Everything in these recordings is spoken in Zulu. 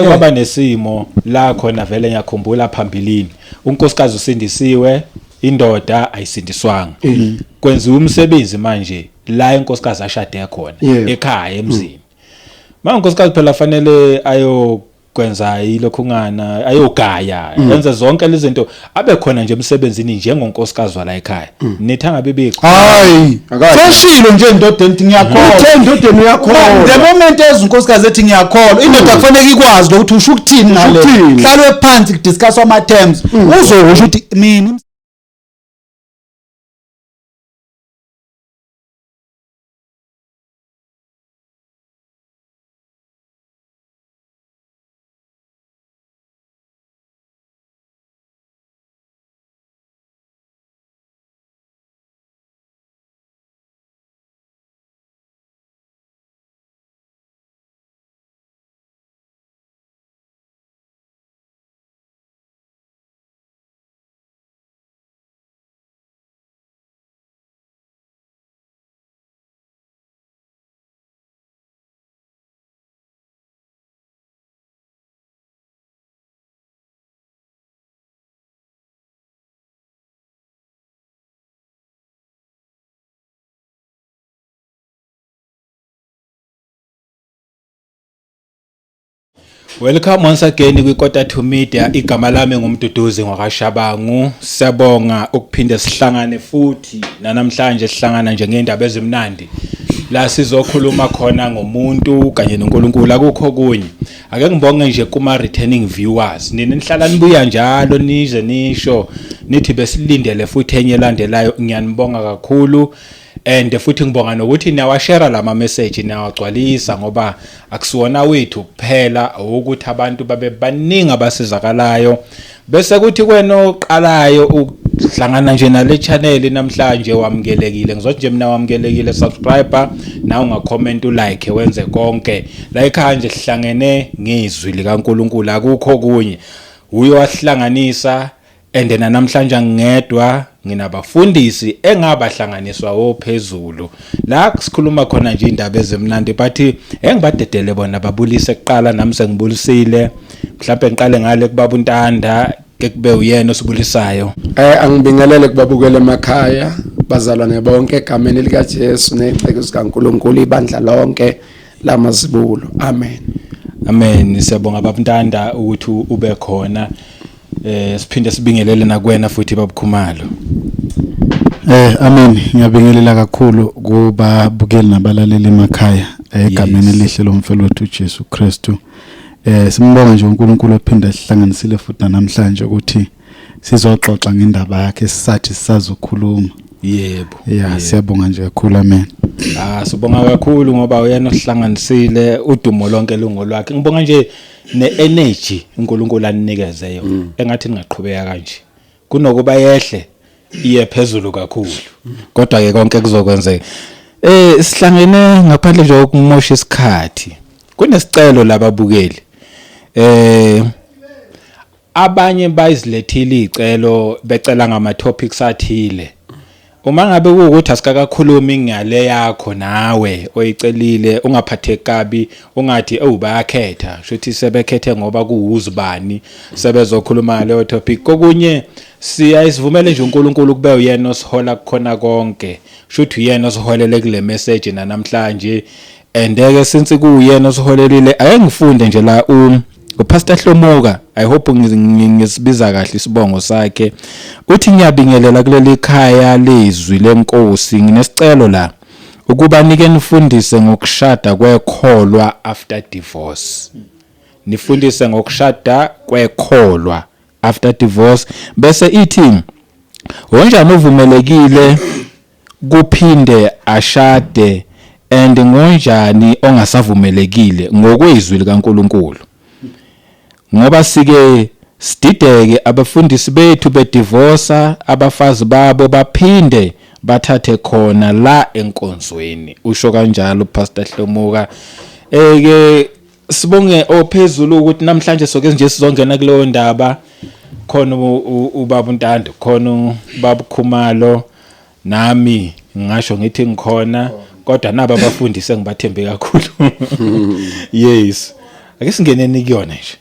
kwaba nesimo la khona vele ngiyakhumbula phambilini unkosikazi usindisiwe indoda ayisindiswanga kwenziwa umsebenzi manje la inkosikazi ashade khona ekhaya emzini manje unkosikazi phela fanele ayokwenza ilokhungana ayogaya yenza zonke lezi zinto abe khona nje emsebenzini njengonkosikazi wala ekhaya nithanga bebikho hayi seshilo nje indodeni ngiyakholwa indodeni uyakholwa the moment ezinkosikazi ethi ngiyakholwa indoda kufanele ikwazi ukuthi usho ukuthini ngale hlalwe phansi kudiscuss ama terms uzosho ukuthi mina Welcome once again kwiKota 2 Media. Igama lami ngumduduzi ngwakashabangu. Siyabonga ukuphinde sihlangane futhi namhlanje sihlangana nje ngendaba ezimnandi. La sizokhuluma khona ngomuntu kanye noNkulunkulu akukho kunye. Ake ngibonge nje kuma returning viewers. Nini nihlala nibuya njalo nize nisho nithi besilindele futhi enye elandelayo. Ngiyanibonga kakhulu. And futhi ngibonga nokuthi niyawashare lama message niyawagcwalisa ngoba akusiwona wethu kuphela ukuthi abantu babe baningi abasizakalayo bese kuthi kwena oqalayo ukuhlangana nje nale channel namhlanje wamukelekile ngizothi nje mina wamukelekile subscriber na ungacomment ulike wenze konke la ekhaya nje sihlangene ngizwi likaNkulunkulu akukho kunye uyo wasihlanganisa and namhlanje ngedwa nginabafundisi engabahlanganiswa ophezulu la sikhuluma khona nje indaba ezemnandi bathi engibadedele bona babulise kuqala nami sengibulisile mhlawumbe ngiqale ngale kubaba uNtanda ke kube uyena osibulisayo angibingelele kubabukele emakhaya bazalwane bonke egameni lika Jesu neceke sikaNkulunkulu ibandla lonke lamazibulo amen amen siyabonga baba uNtanda ukuthi ube khona siphinde sibingelele nakwena futhi babukhumalo amen ngiyabingelela kakhulu kubabukeli nabalaleli emakhaya egameni elihle lomfelo wethu Jesu Kristu simbonga nje uNkulunkulu ophinda sihlanganisile futhi namhlanje ukuthi sizoxoxa ngendaba yakhe sisathi sisazokhuluma yebo siyabonga nje kakhulu amen sibonga kakhulu ngoba uyena osihlanganisile udumo lonke lungolwakhe ngibonga nje ne-energy uNkulunkulu aninikeze engathi ningaqhubeka kanje kunokuba yehle iye phezulu kakhulu kodwa ke konke kuzokwenzeka sihlangene ngaphandle nje ukumosha isikhathi kunesicelo lababukeli abanye bayizilethile izicelo becela ngama topics athile uma ngabe ukuthi asikakakhulumi ngale yakho nawe oyicelile ungaphatheki kabi ungathi bayakhetha shothi sebekhethe ngoba kuwuzibani sebezokhuluma leyo topic kokunye siyayivumela nje uNkulunkulu kube uyena osihola kukhona konke shothi uyena osiholele kule message namhlanje andeke since kuyena osiholelile ake ngifunde nje la uPastor Hlomoka I hope ngisibiza kahle isibongo sakhe uthi ngiyabingelela kuleli khaya lezwi lenkosi nginesicelo la ukuba nike nifundise ngokushada kwekholwa after divorce nifundise ngokushada kwekholwa after divorce bese ithi onjani uvumelekile kuphinde ashade and ngonjani ongasavumelekile ngokwezwi likaNkulunkulu ngoba sike sidideke abafundisi bethu bedivorce abafazi babo baphinde bathathe khona la enkonzweni usho kanjalo uPastor Hlomoka ke sibonge ophezulu ukuthi namhlanje soke nje sizongena kuleyo ndaba khona ubaba uNtando khona ubaba Khumalo nami ngisho ngithi ngikhona kodwa naba abafundisi engibathembe kakhulu yes ake singeneni kuyona nje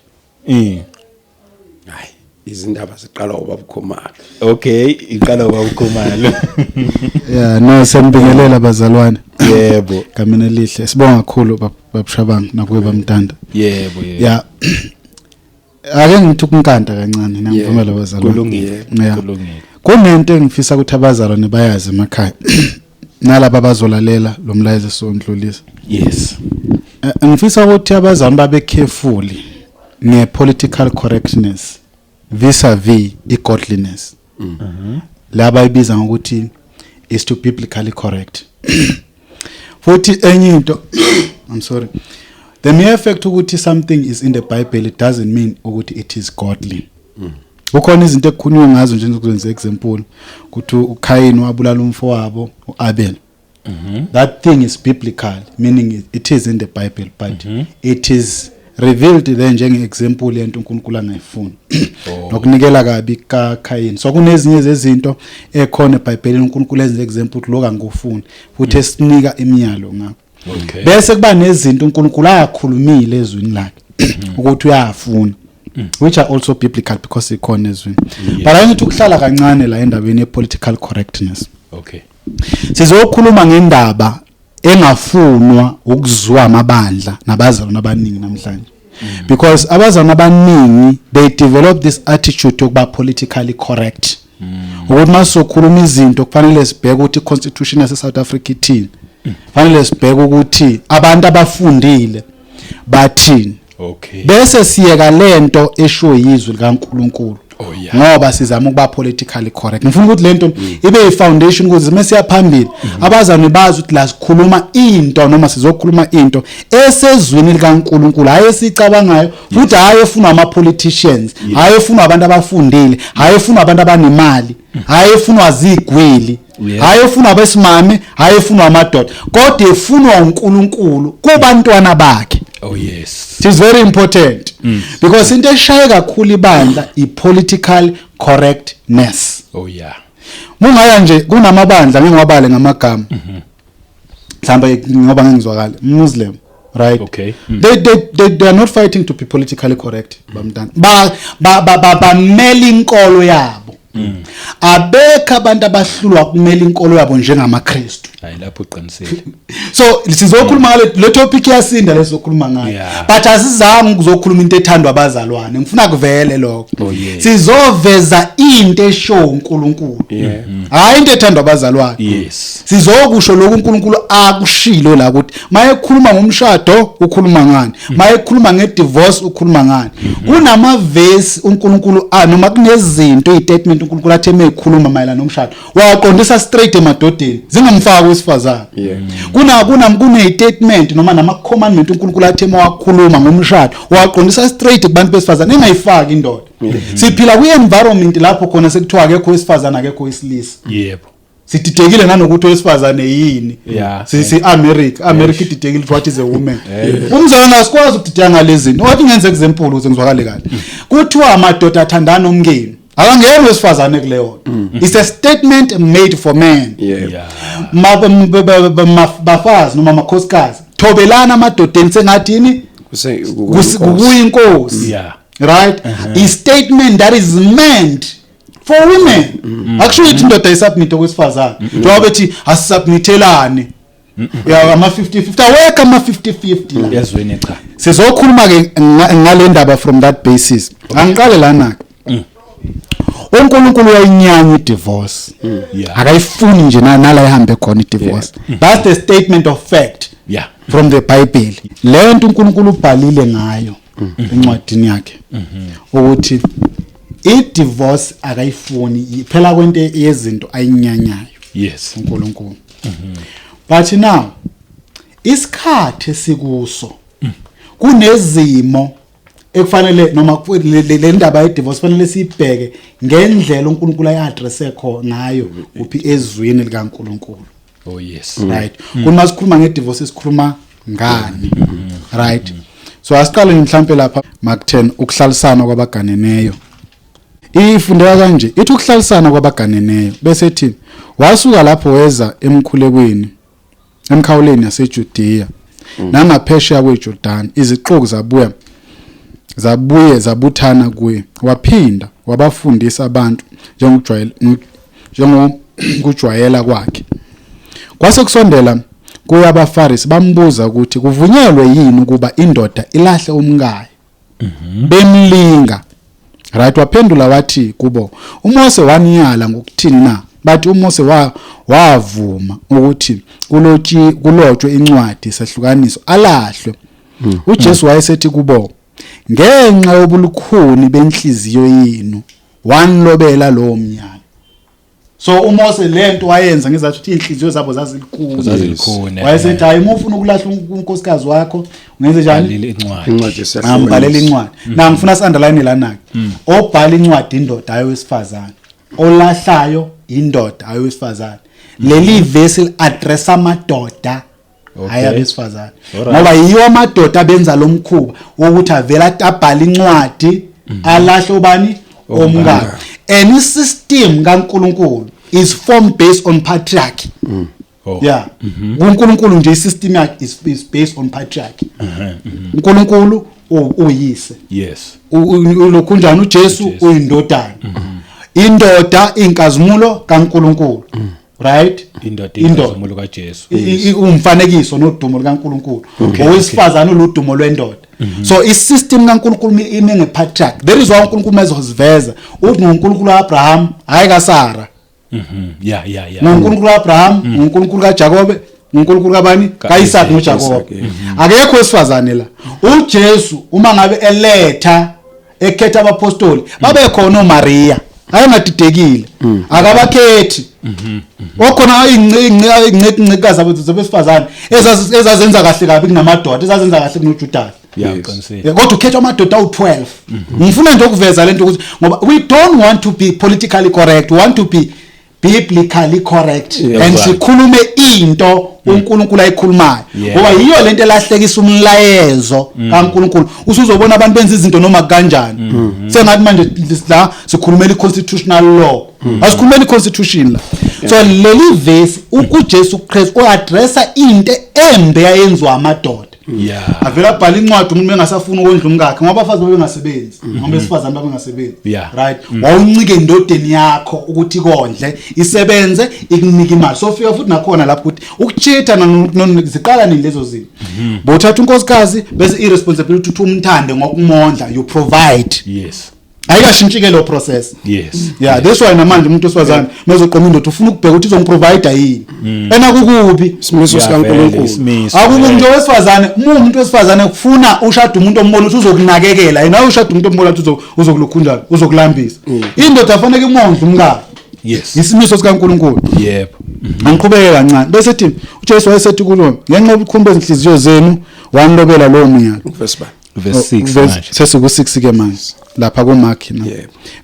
hayi izindaba ziqala ubabukhomalo okay iqala ubabukhomalo yeah no sembingelela bazalwane yebo gameni elihle sibonga kakhulu babushabanga nakuwe bamntanda yebo yeah ake ngithi ukunkanta kancane nangivumela bazalwane kulungile kunento engifisa ukuthi abazalwane bayazi emakhaya nalabo abazolalela lo mlayezo sondlulisa yes ngifisa ukuthi abazalwane babe careful nge-political correctness vis-a-vis i-godliness laba ibiza ngokuthi is to biblically correct futhi enye into I'm sorry the mere fact ukuthi something is in the Bible it doesn't mean ukuthi it is godly ukhona izinto ekukhulunywa ngazo nje ngokwenza example ukuthi uKayin wabulala umfowabo uAbel that thing is biblical meaning it is in the Bible but it is revealed then njenge example yento uNkulunkulu angayifuni nokunikela kabi kaKayin so kunezinye zezinto ekhona eBhayibhelini uNkulunkulu enze example loka ngofuni futhi esinika imiyalo ngakho bese kuba nezinto uNkulunkulu ayakhulumile ezwini lakhe ukuthi uyafuna which are also biblical because ikhona ezwini but I need ukuhlala kancane la endabeni ye-political correctness okay sizokhuluma ngendaba engafunwa ukuzwa amabandla nabazalwane abaningi namhlanje because abazalwane abaningi they develop this attitude yokuba politically correct ukuthi masokhuluma izinto kufanele sibheke ukuthi i-constitution yase South Africa ithini kufanele sibheke ukuthi abantu abafundile bathini okay bese siyeka lento esho yizwi likaNkulunkulu ngoba sizama ukuba politically correct ngifuna ukuthi lento ibe i-foundation ukuthi mase yaphambili abazalwane bazi ukuthi la sikhuluma into noma sizokhuluma into esezwini likaNkulunkulu hayi esicabangayo futhi hayi efuna ama-politicians hayi efuna abantu abafundile hayi efuna abantu abanemali hayi efuna zigwili hayi efuna abesimame hayi efuna amadoda kodwa efuna uNkulunkulu kubantwana bakhe oh yes it is very important because into eshaya kakhulu ibandla i-political correctness oh yeah mungaya nje kunamabandla ngingwabale ngamagama mhlamba ngoba ngizwakala Muslim right okay they are not fighting to be politically correct bamntana bamela inkolo yabo abekho abantu abahlulwa kumela inkolo yabo njengamaKristu hayi lapho uqinisile so sizokhuluma le topic yasinda lesokhuluma ngayo but asizange ukuzokhuluma into ethandwa abazalwane ngifuna kuvele lokho sizoveza into esho uNkulunkulu hayi into ethandwa abazalwane yes sizokusho lokho uNkulunkulu akushilo la ukuthi mayekhuluma ngomshado ukhuluma ngani mayekhuluma ngedivorce ukhuluma ngani kunamavesi uNkulunkulu noma kunezinto istatement uNkulunkulu athe meyikhuluma mayelana nomshado waqondisa straight emadodeni zingamfaka wesifazana kune-statement noma nama-commandment uNkulunkulu athe mawakhuluma ngomshado waqondisa straight kubantu besifazana engayifaki indoda siphila kwi-environment lapho khona sekuthiwa akekho wesifazana akekho wesilisa yebo sididekile nanokuthi owesifazane yini America ididekile what is a woman umzalwane asikwazi ukudideka ngalezinto wathi ngenze example ukuze ngizwakale kahle kuthiwa amadoda athandana umngeni akangeni wesifazane kuleyo it's a statement made for men bafazi noma amakhosikazi thobelana amadodeni sengathini kuyinkosi right is statement that is meant for women actually ithi indoda isubmit okwesifazane njengoba bethi asisubmithelane ya ama 50-50 aweka ama 50-50 yazweni cha sizokhuluma ke ngale ndaba from that basis angiqale lana uNkulunkulu uyayinyanya idivorce akayifuni nje nala ihambe khona idivorce that's the statement of fact from the Bible le nto uNkulunkulu ubhalile ngayo encwadini yakhe ukuthi i-divorce akayifuni phela kwento yezinto ayinyanyayo yes uNkulunkulu but now isikhathi esikuso kunezimo ekufanele noma le ndaba ye-divorce fanele siyibheke ngendlela uNkulunkulu ayaddresse ngayo uphi ezwini likaNkulunkulu oh yes right kunoma sikhuluma nge-divorce sikhuluma ngani right so asiqale mhlambe lapha Mark 10 ukuhlalisana kwabaganeneyo ifundeka kanje ithi ukuhlalisana kwabaganeneyo bese ethi wasuka lapho weza emkhulekweni emkhawuleni yaseJudiya nangaphesheya kweJordani iziqoki zabuya zabuye zabuthana kuye, waphinda wabafundisa abantu njengokujwayela kwakhe. Kwase kusondela kuye abaFarisi bambuza ukuthi kuvunyelwe yini ukuba indoda ilahle umkayo. Bemlinga. Right, waphendula wathi kubo, uMose waniyala ngokuthini na? Bathi uMose wavuma ukuthi kulotshwe incwadi sehlukaniso alahlwe. uJesu wayesethi kubo, ngenxa yobulukhuni benhliziyo yenu wanilobela lo myalo. So uMose lento wayenza ngizathu ukuthi inhliziyo zabo zazilikhuni. Wayesethi hayi uma ufuna ukulahla unkosikazi wakho ungenze njani? Incwadi Ambhalela incwadi. Na ngifuna si-underline lana ke. Obhala incwadi indoda ayowesifazane. Olahlayo indoda ayowesifazane. Leli verse address amadoda ayabesifazane. Ngoba yiyo amadoda abenza lo mkhuba wokuthi avela abhala incwadi alahle ubani omngaka. Any system kaNkulunkulu is formed based on patriarchy. Yeah. uNkulunkulu nje isystem yakhe is based on patriarchy. uNkulunkulu uyise. Yes. Ulokhunjani uJesu uyindodana. Indoda inkazimulo kaNkulunkulu. Right? Indoda inkazimulo kaJesu. Umfanekiso nodumo likaNkulunkulu. Owesifazane uludumo lwendoda. So isystem kaNkulunkulu ime ngepatriarch. There is one uNkulunkulu ezosiveza uthi uNkulunkulu kaAbraham hayi kaSara. Yeah. uNkulunkulu kaAbraham, uNkulunkulu kaJakobe, uNkulunkulu kabani? kaIsaac noJakobe. Akekho wesifazane la. uJesu uma ngabe eletha ekhetha abapostoli babe khona uMaria. Ayengadidekile. Akabakhethi. Okhona ingcekazi abesifazane ezazenza kahle kabi kunamadoda, ezazenza kahle kunoJudas. Yeah, consider. Kodwa ukhetha amadoda awu12. Ngifuna nje ukuveza lento ukuthi ngoba we don't want to be politically correct, we want to be biblically correct. And sikhulume into uNkulunkulu ayikhulumayo. Ngoba yiyo lento elahlekisa umlayezo kaNkulunkulu. Usuzobona abantu benza izinto noma kanjani. Sengathi manje la sikhulumela iconstitutional law. Asikhulumela iconstitution la. So leli verse uJesu Christ uaddressa into embe yayenziwa amadoda. Yeah. Avela bhala incwadi umuntu engasafuna ukondla umkakhe ngoba abafazi babengasebenzi, ngoba besifazana babengasebenzi. Right? Wawuncike indodeni yakho ukuthi kondle, isebenze, ikunika imali. So fika futhi nakhona lapho ukuthi ukuchitha ziqala nini lezo zinto. Bothatha unkosikazi bese irresponsibility ukuthi umthande ngokumondla, you provide. Yes. Ayikashintshike lo process. Yes. Yeah, that's why namanje umuntu osifazana mezoqoma indoda ufuna ukubheka ukuthi uzongiprovide yini. Enakukubi isimiso sikaNkulunkulu. Akukubi nje wesifazane, umuntu wesifazane kufuna ushada umuntu ombona ukuthi uzokunakekela, yena ushada umuntu ombona ukuthi uzokulukhunjana, uzokulambisa. Indoda afanele imondle umkakhe. Yes. Isimiso sikaNkulunkulu. Yep. Angiqhubeke kancane. Bese ethi uJesu wayesethi kulo, ngenxa yobukhumbi bezinhliziyo zenu wanilobela lo myalo. Verse 6 manje. Sesiku 6 ke manje. Lapha kuMark na.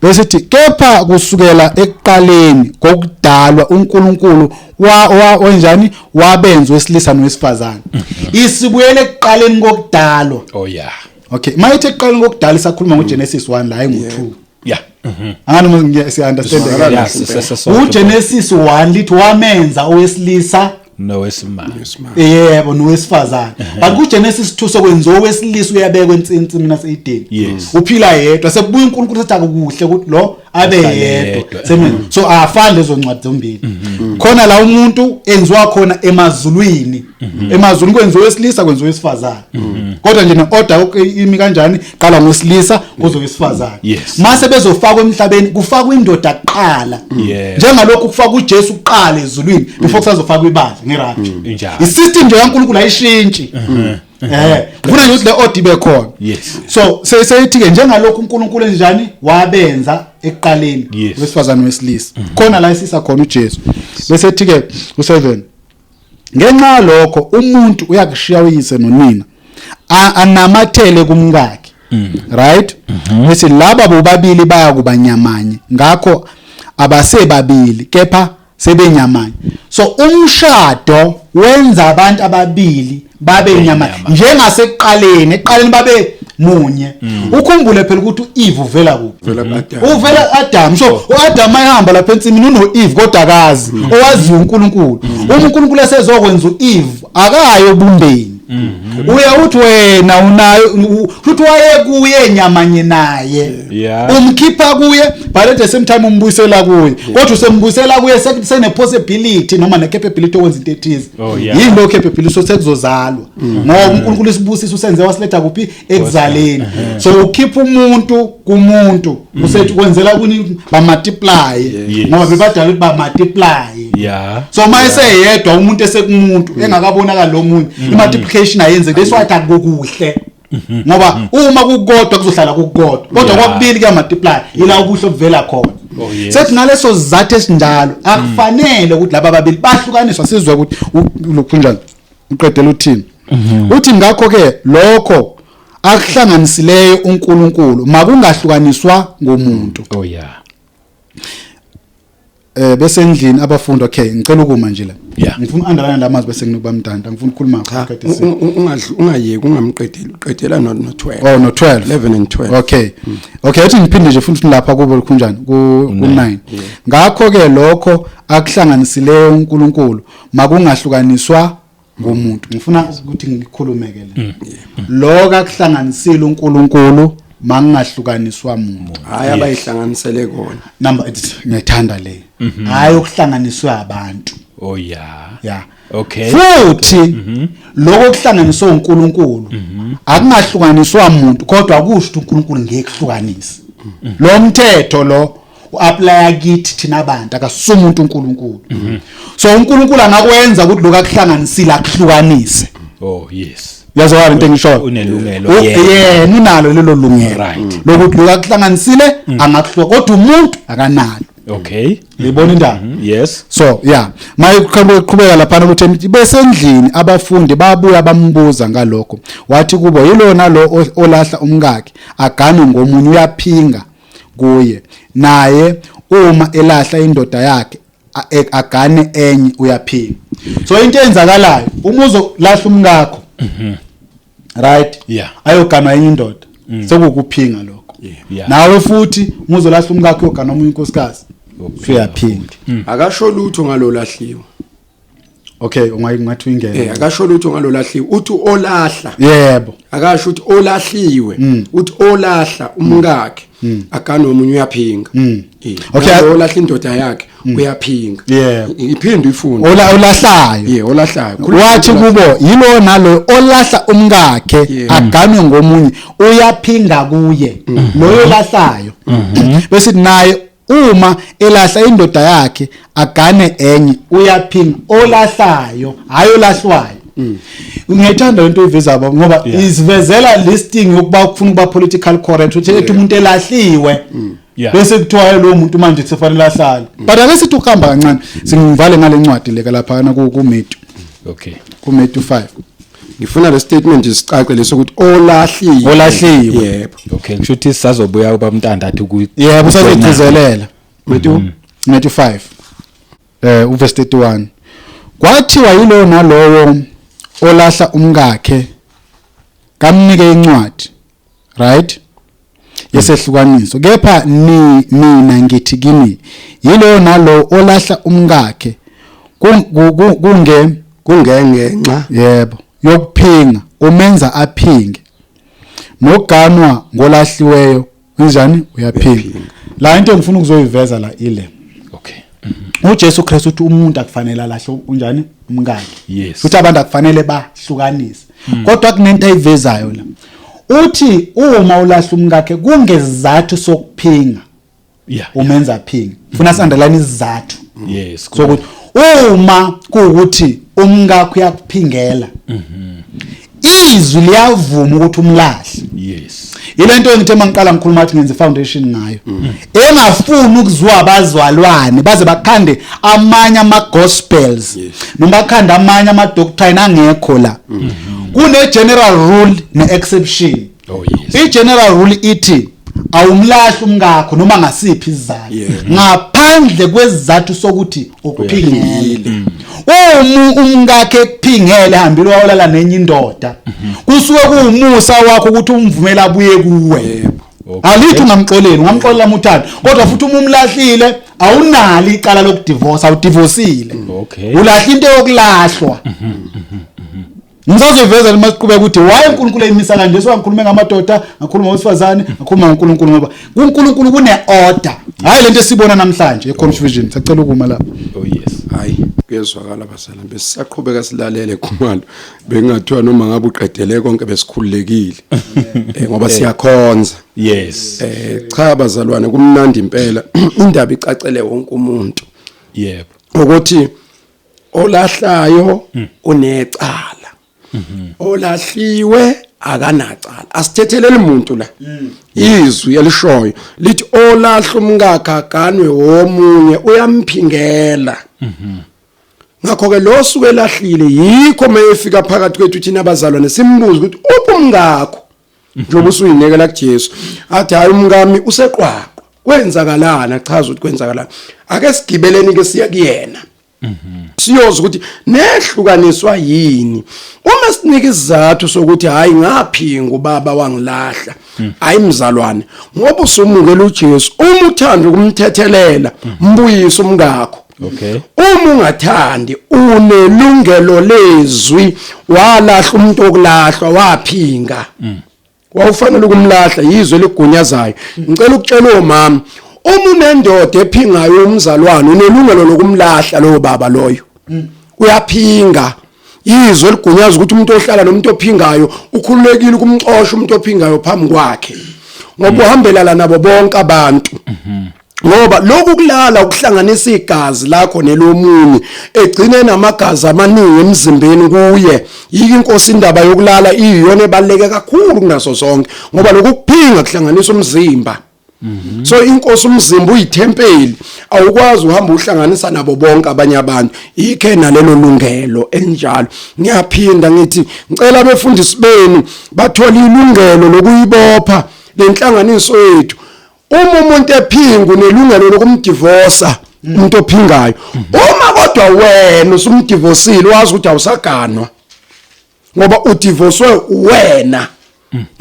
Bese ethi kepha kusukela ekuqaleni kokudalwa uNkulunkulu wenjani wabenza wesilisa nowesifazane. Isibuyele ekuqaleni kokudalwa. Oh yeah. Okay, mayithe ekuqaleni kokudala isakhuluma ngoGenesis 1 la engu2. Yeah. Angani si understand. uGenesis 1 lithi wamenza owesilisa nowesimame. Yebo nowesifazane. But kuGenesis 2 sokwenziwa owesilisa uyabekwa ensimini naseEden. Yes. Uphila yedwa sekubuya uNkulunkulu sethi akukuhle ukuthi lo abe yedwa. So afana lezo ncwadi zombili. Khona la umuntu enziwa khona emazulwini. Emazulwini kwenziwa owesilisa kwenziwa owesifazane. Kodwa nje neorder imi kanjani? Qala ngowesilisa kuze owesifazane. Mase bezofakwa emhlabeni kufakwa indoda kuqala. Njengalokhu kufakwa uJesu kuqala ezulwini before kusazofakwa ibandla ngerapture. Isystem nje kaNkulunkulu ayishintshi. Kufuna nje ukuthi le order ibe khona. So seyithi ke njengalokhu uNkulunkulu enjani wabenza ekuqaleni wesifazane nowesilisa. Khona la isisa khona uJesu. Bese ethi ke u7 ngenxa lokho umuntu uyakushiya uyise nonina anamathele kumkakhe. Right? Bese laba bobabili baya kuba nyamanye. Ngakho abasebabili kepha sebenyamanye. So umshado wenza abantu ababili babe nyamanye njengasekuqaleni babe munye. Ukhumbule phela ukuthi uEve uvela kuphi? Uvela Adam. So uAdam ayihamba lapha ensimini unoEve kodwa akazi owaziyo uNkulunkulu. UNkulunkulu esezokwenza uEve akayo bumbeni. uye uthi wena unayo futhi waye kuye nyamanye naye umkhipha kuye but at the same time umbuyisela kuye kodwa usembuyisela kuye sene possibility noma ne capability okwenza into ethize yilo capability sosekuzozalwa ngoba uNkulunkulu isibusisa usenze wasiletha kuphi ekuzaleni so ukhipha umuntu kumuntu usethi kwenzela kuni ba multiply ngoba bebadala ukuthi ba multiply so mayese yedwa umuntu esekumuntu engakabonakala lo muntu i-multiplication ayenze bese wathi akukuhle ngoba uma kukodwa kuzohlala kukodwa kodwa kwakubili kuya multiply ila ubuhle obuvela khona sethi ngaleso sizathu esinjalo akufanele ukuthi laba babili bahlukaniswa sizwe ukuthi lokunjalo uqedela uthini uthi ngakho ke lokho akuhlanganisileyo uNkulunkulu makungahlukaniswa ngomuntu bese endlini abafundi okay ngicela ukuma nje la ngifuna underline lamazwi bese ngikuba mntanda ngifuna ukukhuluma ngakho ungayeki ungamqedeli uqedela no 12 oh no 12 11 and 12 okay athi ngiphinde nje futhi lapha kubo likhunjani ku 9 ngakho ke lokho akuhlanganisileyo uNkulunkulu makungahlukaniswa ngomuntu ngifuna ukuthi ngikhulumekele lokho akuhlanganisile uNkulunkulu mangahlukaniswa umuntu hayi abayihlanganisele kona number ngiyithanda le hayi ukuhlanganiswa abantu okay futhi lokho kuhlanganiswa uNkulunkulu akungahlukaniswa umuntu kodwa akusho ukuthi uNkulunkulu ngeke kuhlukanise lo mthetho lo uapply kithi thina abantu akasusa umuntu uNkulunkulu so uNkulunkulu angakwenza ukuthi lokho akuhlanganisile akuhlukanise yazwa into engisho unelungelo yena unalo lelo lungelo lokuthi lokho akuhlanganisile angakuhluka kodwa umuntu akanalo libona indaba so mayiqhubeka lapha ukuthi besendlini abafundi babuya bambuza ngalokho wathi kubo yilona lo olahla umkakhe agane ngomunye uyaphinga kuye naye uma elahla indoda yakhe agane enye uyaphinga so into enzakalayo umuzo lahla umkakho right ayogana enye indoda sekukuphinga lokho nawe futhi umuzo lahla umkakho yogana omunye inkosikazi uyaphinga akasho lutho ngalolahliwe okay ungathi uyingene akasho lutho ngalolahliwe uthi olahla yebo akasho uthi olahliwe uthi olahla umkakhe agane omunye uyaphinga okay olahla indoda yakhe uyaphinga iphinde ifune olahlayo olahlayo wathi kubo yilo nalo olahla umkakhe agane ngomunye uyaphinga kuye loyo lahlayo bese naye uma elahla indoda yakhe agane enye uyaphinga olahlayo hayo lahlwayo ngiyithanda into iveza ngoba isivezela listing yokuba ufuna ukuba political correct uthi ethi umuntu elahliwe bese kuthiwa lo muntu manje kusefanele ahlale but ake sithi ukuhamba kancane singivale ngale ncwadi leka lapha na ku Matthew ku Matthew 5 ngifuna le statement isicace lesokuthi olahliwe yebo ngisho ukuthi sisazobuya ubamntandathu ku yebo usazigcizelela Matthew 5 uverse 31 kwathiwa yilo nalowo olahla umkakhe kamnike incwadi right yesehlukaniso kepha mina ngithi kimi yilo nalo olahla umkakhe kungengenxa yebo yokuphinga umenza aphinge noganwa ngolahliweyo kanjani uyaphinga la into engifuna ukuzoyiveza la ile uJesu Kristu uthi umuntu akufanele alahle unjani umkakhe futhi abantu akufanele bahlukanise kodwa kunento ayivezayo la uthi uma ulahla umkakhe kungezathu sokuphinga umenza aphinga ufuna sandelana izathu sokuthi uma kuukuthi umkakhe uyakuphingela izwi liyavuma ukuthi umlahle ile nto engithe mangiqala ngikhuluma ukuthi ngenze foundation ngayo engafuni ukuzwa abazalwane baze bakhande amanye ama gospels noma bakhande amanye ama doctrine angekho la kune general rule ne exception i general rule ithi awumlahle umkakho noma ngasiphi isizathu ngaphandle kwezizathu sokuthi ukuphingile umkakhe ekuphingele hambile wawulala nenye indoda kusuke kuumusa wakho ukuthi umvumela abuye kuwe alithi ungamxolela umuthanda kodwa futhi umlahlile awunali icala lokudivorce awudivorceile ulahla into yokulahlwa Ngizoziveza masiqhubeka ukuthi why uNkulunkulu emisa kanje sowakhuluma ngamadoda, ngakhuluma ngosifazane, ngakhuluma ngoNkulunkulu ngoba uNkulunkulu kune order. Hayi lento esibona namhlanje econfusion. Sacela ukuma lapha. Oh yes. Hayi kuyezwakala basalambe besisaqhubeka silalele khumalo bengathiwa noma ngabe uqedele konke besikhululekile ngoba siyakhonza. Yes. Cha bazalwane kumnandi impela indaba icacele wonke umuntu. Yebo. Ukuthi olahlayo unecala. Olahliwe akanacala. Asithethelele umuntu la. Izwi elishoyo lithi olahla umngakha aganwe womunye uyamphingela. Ngakho ke lo suke elahlile yikho mayefika phakathi kwethu thina abazalwane simbuza ukuthi umngakho njengoba usuyinekela kuJesu athi hayi umngami useqwaqwa kwenzakalana chaza ukuthi kwenzakalana ake sigibeleni ke siya kuyena siyoza ukuthi nehlukaniswa yini uma sinika isizathu sokuthi hayi ngaphinga ubaba wangilahla hayi mzalwane ngoba usumukela uJesu uma uthanda ukumthethelela mbuyisa umngakho. Okay. Uma ungathandi unelungelo lezwi walahla umuntu okulahlwa waphinga. Wawufanele ukumlahla yizwe ligunyazayo. Ngicela ukutshela omama uma unendoda ephingayo umzalwane unelungelo lokumlahla lo baba loyo. Uyaphinga. Yizwe ligunyaza ukuthi umuntu ohlala nomuntu ophingayo ukhululekile ukumxosha umuntu ophingayo phambi kwakhe. Ngoba uhambelana nabo bonke abantu. Ngoba lokhu kulala ukuhlanganisa igazi lakho nelomunye egcine namagazi amaningi emzimbeni kuye yiki inkosi indaba yokulala iyona ebaleke kakhulu kunaso sonke ngoba lokhu kuphinga kuhlanganisa umzimba. So inkosi umzimba uyithempeli awukwazi uhamba uhlanganisa nabo bonke abanye abantu ikhe nalelo lungelo enjalo. Ngiyaphinda ngithi ngicela abefundisi benu bathola ilungelo lokuyibopha lenhlanganiso yethu. Uma umuntu ephinga unelungelo lokumdivorce umuntu ophingayo. Uma kodwa wena usumdivorcile wazi ukuthi awusaganwa ngoba udivorcwe wena.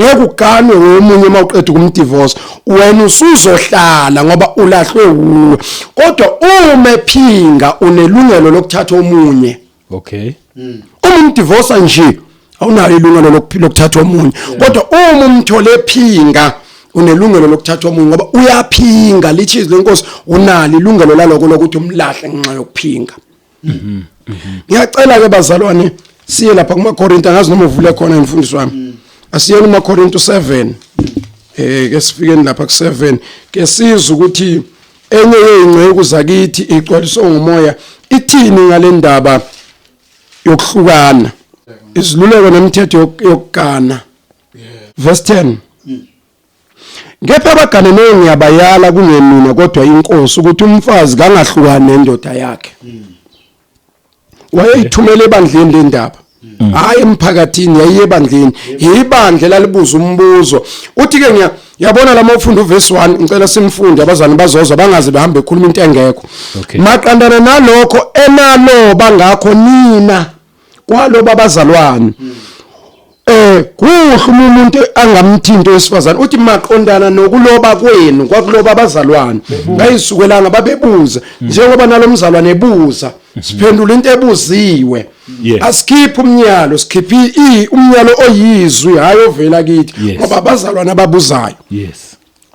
Ngeke uganwe womunye mawuqeda ukumdivorce wena usuzohlala ngoba ulahlwe uwe. Kodwa uma ephinga unelungelo lokuthatha omunye. Okay. Uma umdivorce nje awunalo ilungelo lokuthatha omunye. Kodwa uma umthole ephinga unelungelo lokuthatha omunye ngoba uyaphinga lithi lenkosi unalo ilungelo laloko lokuthi umlahle ngenxa yokuphinga. Ngiyacela ke bazalwane siye lapha kumaKorinto ngazi noma uvule khona imfundiso wami. Asiyeni kumaKorinto 7. Ke sifikeni lapha ku7 ke sizwe ukuthi enye yezingcebo zakithi igcwaliswe ngumoya ithini ngale ndaba yokuhlukana. Isiluleko nemithetho yokugana. Verse 10. Ngepha abaganene ngiyabayala kungemina kodwa inkosi ukuthi umfazi kangahlukani nendoda yakhe. Wayeyithumele ebandleni lendaba. Hayi emphakathini yayiyebandleni. Ibandla lalibuza umbuzo. Uthi ke ngiyabona lama ufunda uverse 1 ngicela simfunde abazali bazozwa bangaze behambe ekhuluma into engekho. Maqandana nalokho enalo bangakho nina kwalo babazalwane. Kuhle umuntu angamthinto wesifazane uthi maqondana nokuloba kwenu kwakuloba abazalwane ngayisukelanga babebuza njengoba nalomzalwane ebuza siphendula into ebuziwe asikhiphe umnyalo sikhiphe umnyalo oyizwi hayi ovela kithi ngoba abazalwane ababuzayo.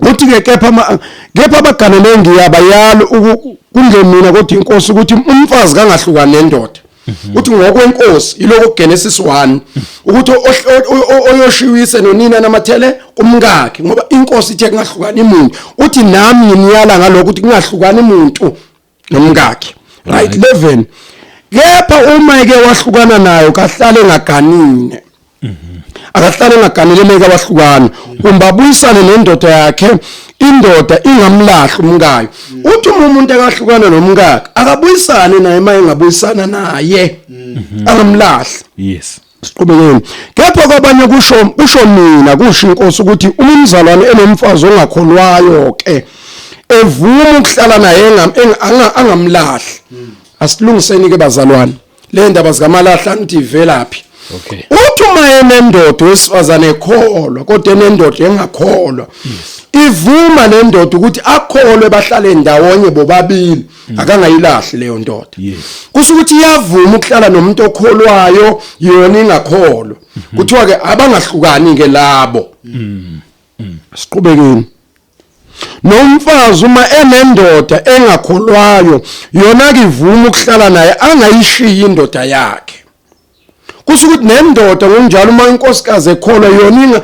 Uthi ke kepha abaganene ngiyabayala kungemina kodwa inkosi ukuthi umfazi kangahlukani nendoda. Uthi ngokwenkosi iloko Genesis 1 ukuthi oyoshiwise nonina namathele umngakhe ngoba inkosi ithe kungahlukani umuntu. Uthi nami ngiyala ngaloko ukuthi kungahlukani umuntu nomngakhe. Right 11. Kepha uma ke wahlukana nayo kahlale ngaganine. Akahlale ngaganeleleke abahlukana umbabuyisane nendoda yakhe indoda ingamlahla umngayo. Uthi umuntu akahlukana nomngakhe akabuyisane naye maye ngabuyisana naye angamlahla. Yes. Siqhubekeni. Kepha kwabanye kusho mina kusho inkosi ukuthi umzalwane enomfazi ongakholwayo ke evuma ukuhlala naye angamlahli. Asilungiseni ke bazalwane. Le ndaba zikamalahla anti velaphi. Okay. Uthi uma enendoda wesifazane ekholwa kodwa enendoda engakholwa ivuma le ndoda ukuthi akholwe bahlale ndawonye bobabili akangayilahli leyo ndoda kusho ukuthi iyavuma ukuhlala nomuntu okholwayo yona ingakholwa kuthiwa ke abangahlukani ke labo siqhubekeni nomfazi uma enendoda engakholwayo yona ke ivuma ukuhlala naye angayishiyi indoda yakhe kusho ukuthi nendoda ngokunjalo uma inkosikazi ekholwa yona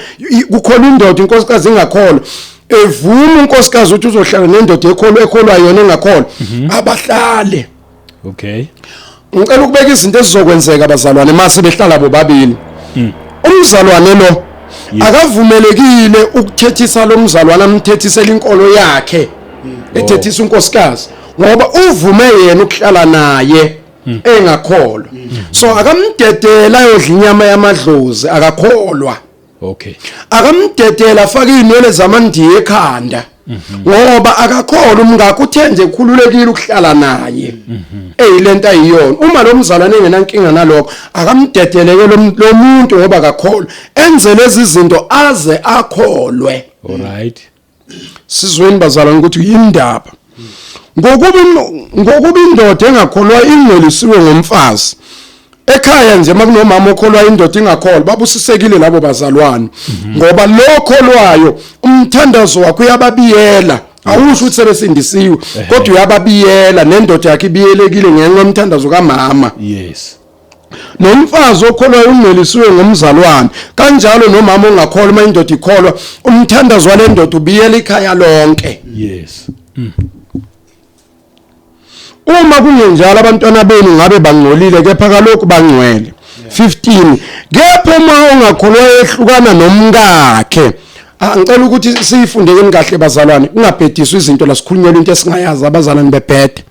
kukholwa indoda inkosikazi ingakholwa evuma unkosikazi ukuthi uzohlala nendoda ekholwa yona engakholwa abahlale okay ngicela ukubeka izinto ezizokwenzeka abazalwane mase behlala bobabili umzalwane lo akavumelekile ukuthethisa lo mzalwane amthethisela inkolo yakhe ethethisa unkosikazi ngoba uvume yena ukuhlala naye engakholwa so akamdedela yodla inyama yamadlozi akakholwa okay akamdedela afaka inwele zamandiye ekhanda ngoba akakholwa umngakho uthenze khululekile ukuhlala naye eyilento ayiyona uma lo mzalwane engenankinga nalokho akamdedeleke lo muntu ngoba akakholwa enze lezi zinto aze akholwe alright sizweni bazalwane ukuthi yindaba ngokuba indoda engakholwa ingcwelisiwe ngomfazi ekhaya nje makunomama okholwa indoda ingakholwa babusisekile labo bazalwane ngoba lo okholwayo umthandazo wakhe uyababiyela awusho ukuthi sebesindisiwe kodwa uyababiyela nendoda yakhe ibiyelekile ngenxa yomthandazo kaMama yes nomfazi okholwayo ungcwelisiwe ngomzalwane kanjalo nomama ongakholwa uma indoda ikholwa umthandazo wale ndoda ubiyela ikhaya lonke yes uma kungenjalo abantwana benu ngabe bangcolile kepha kalokhu bangcwele 15 kepha uma ongakholwa ehlukana nomkakhe ngicela ukuthi siyifundekeni kahle bazalwane kungabhediswa izinto la sikhulunyela into esingayazi abazalwane bebhede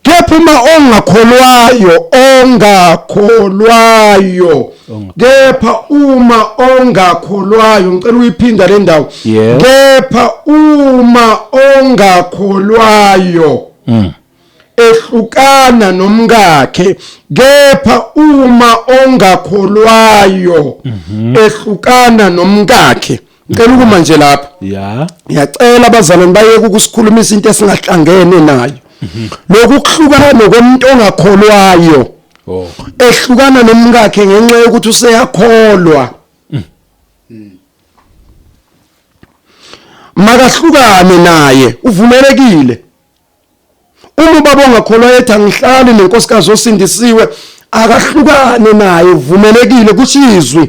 kepha uma ongakholwayo kepha uma ongakholwayo ngicela uyiphinda le ndawo kepha uma ongakholwayo ehlukana nomkakhe kepha uma ongakholwayo ehlukana nomkakhe ngicela ukuma nje lapha ngiyacela abazalwane bayeke ukusikhulumisa into esingahlangene nayo lokhu kuhlukana komuntu ongakholwayo ehlukana nomkakhe ngenxa yokuthi useyakholwa makahlukane naye uvumelekile uma baba ongakholwa ethi angihlali nenkosikazi osindisiwe akahlukane naye uvumelekile kushizwe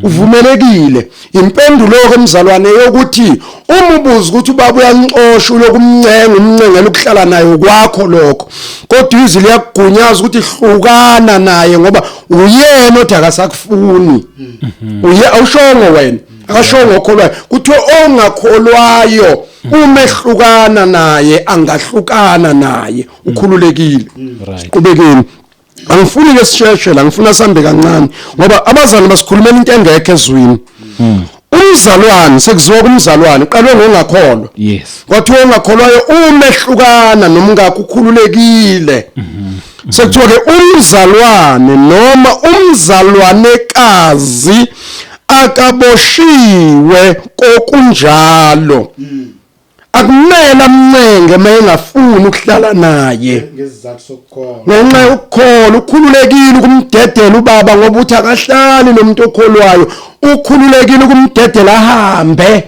uvumelekile impendulo emzalwane yokuthi umubuza ukuthi ubaba uyancosha lokumncenga umncengela ukuhlala naye kwakho lokho kodwa izwi liyakugunyaza ukuthi hlukana naye ngoba uyena othi akasakufuni awushongo wena akashongo okholwayo kuthiwa ongakholwayo umehlukana naye angahlukana naye ukhululekile qhubekeni angifuni ke sisheshe la ngifuna sambe kancane ngoba abazali basikhulumela into engekho ezwini umzalwane sekuziwa kumzalwane qalwe ngongakholwa yes kwathi ongakholwayo umehlukana nomngakho ukhululekile sekuthiwa ke umzalwane noma umzalwanekazi akaboshiwe kokunjalo akumele amncenge mayengafuni ukuhlala naye ngesizathu sokukholwa ngenxa yokukholwa ukhululekile ukumdedela ubaba ngoba uthi akahlali nomuntu okholwayo ukhululekile ukumdedela ahambe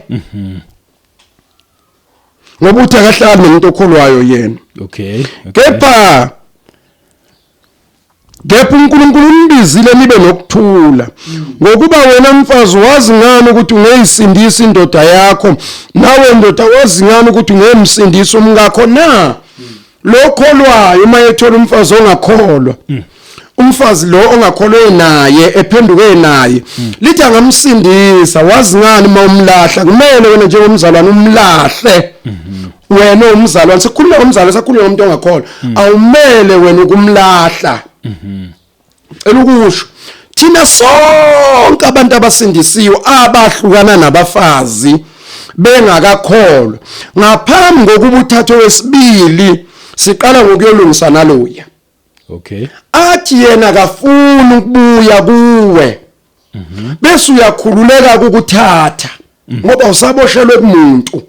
ngoba uthi akahlali nomuntu okholwayo yena okay kepha uNkulunkulu umbizile nibe nokuthula ngokuba wena mfazi wazi ngani ukuthi ungeyisindisa indoda yakho nawe ndoda wazi ngani ukuthi ungemsindisa umkakho na lokholwayo uma ethola umfazi ongakholwa umfazi lo ongakholwe naye ephenduke naye lithi angamsindisa wazi ngani uma umlahla kumele wena njengomzalwane umlahle wena umzalwane sikhuluma ngomzalwane sakhuluma ngomuntu ongakholwa awumele wena ukumlahla elukusho thina sonke abantu abasindisiwe abahlukana nabafazi bengakakholwa ngaphambi kokuba uthathe wesibili siqala ngokuyolungisa naloya okay athi yena akafuni ukubuya kuwe bese uyakhululeka ukuthatha ngoba usaboshelwe kumuntu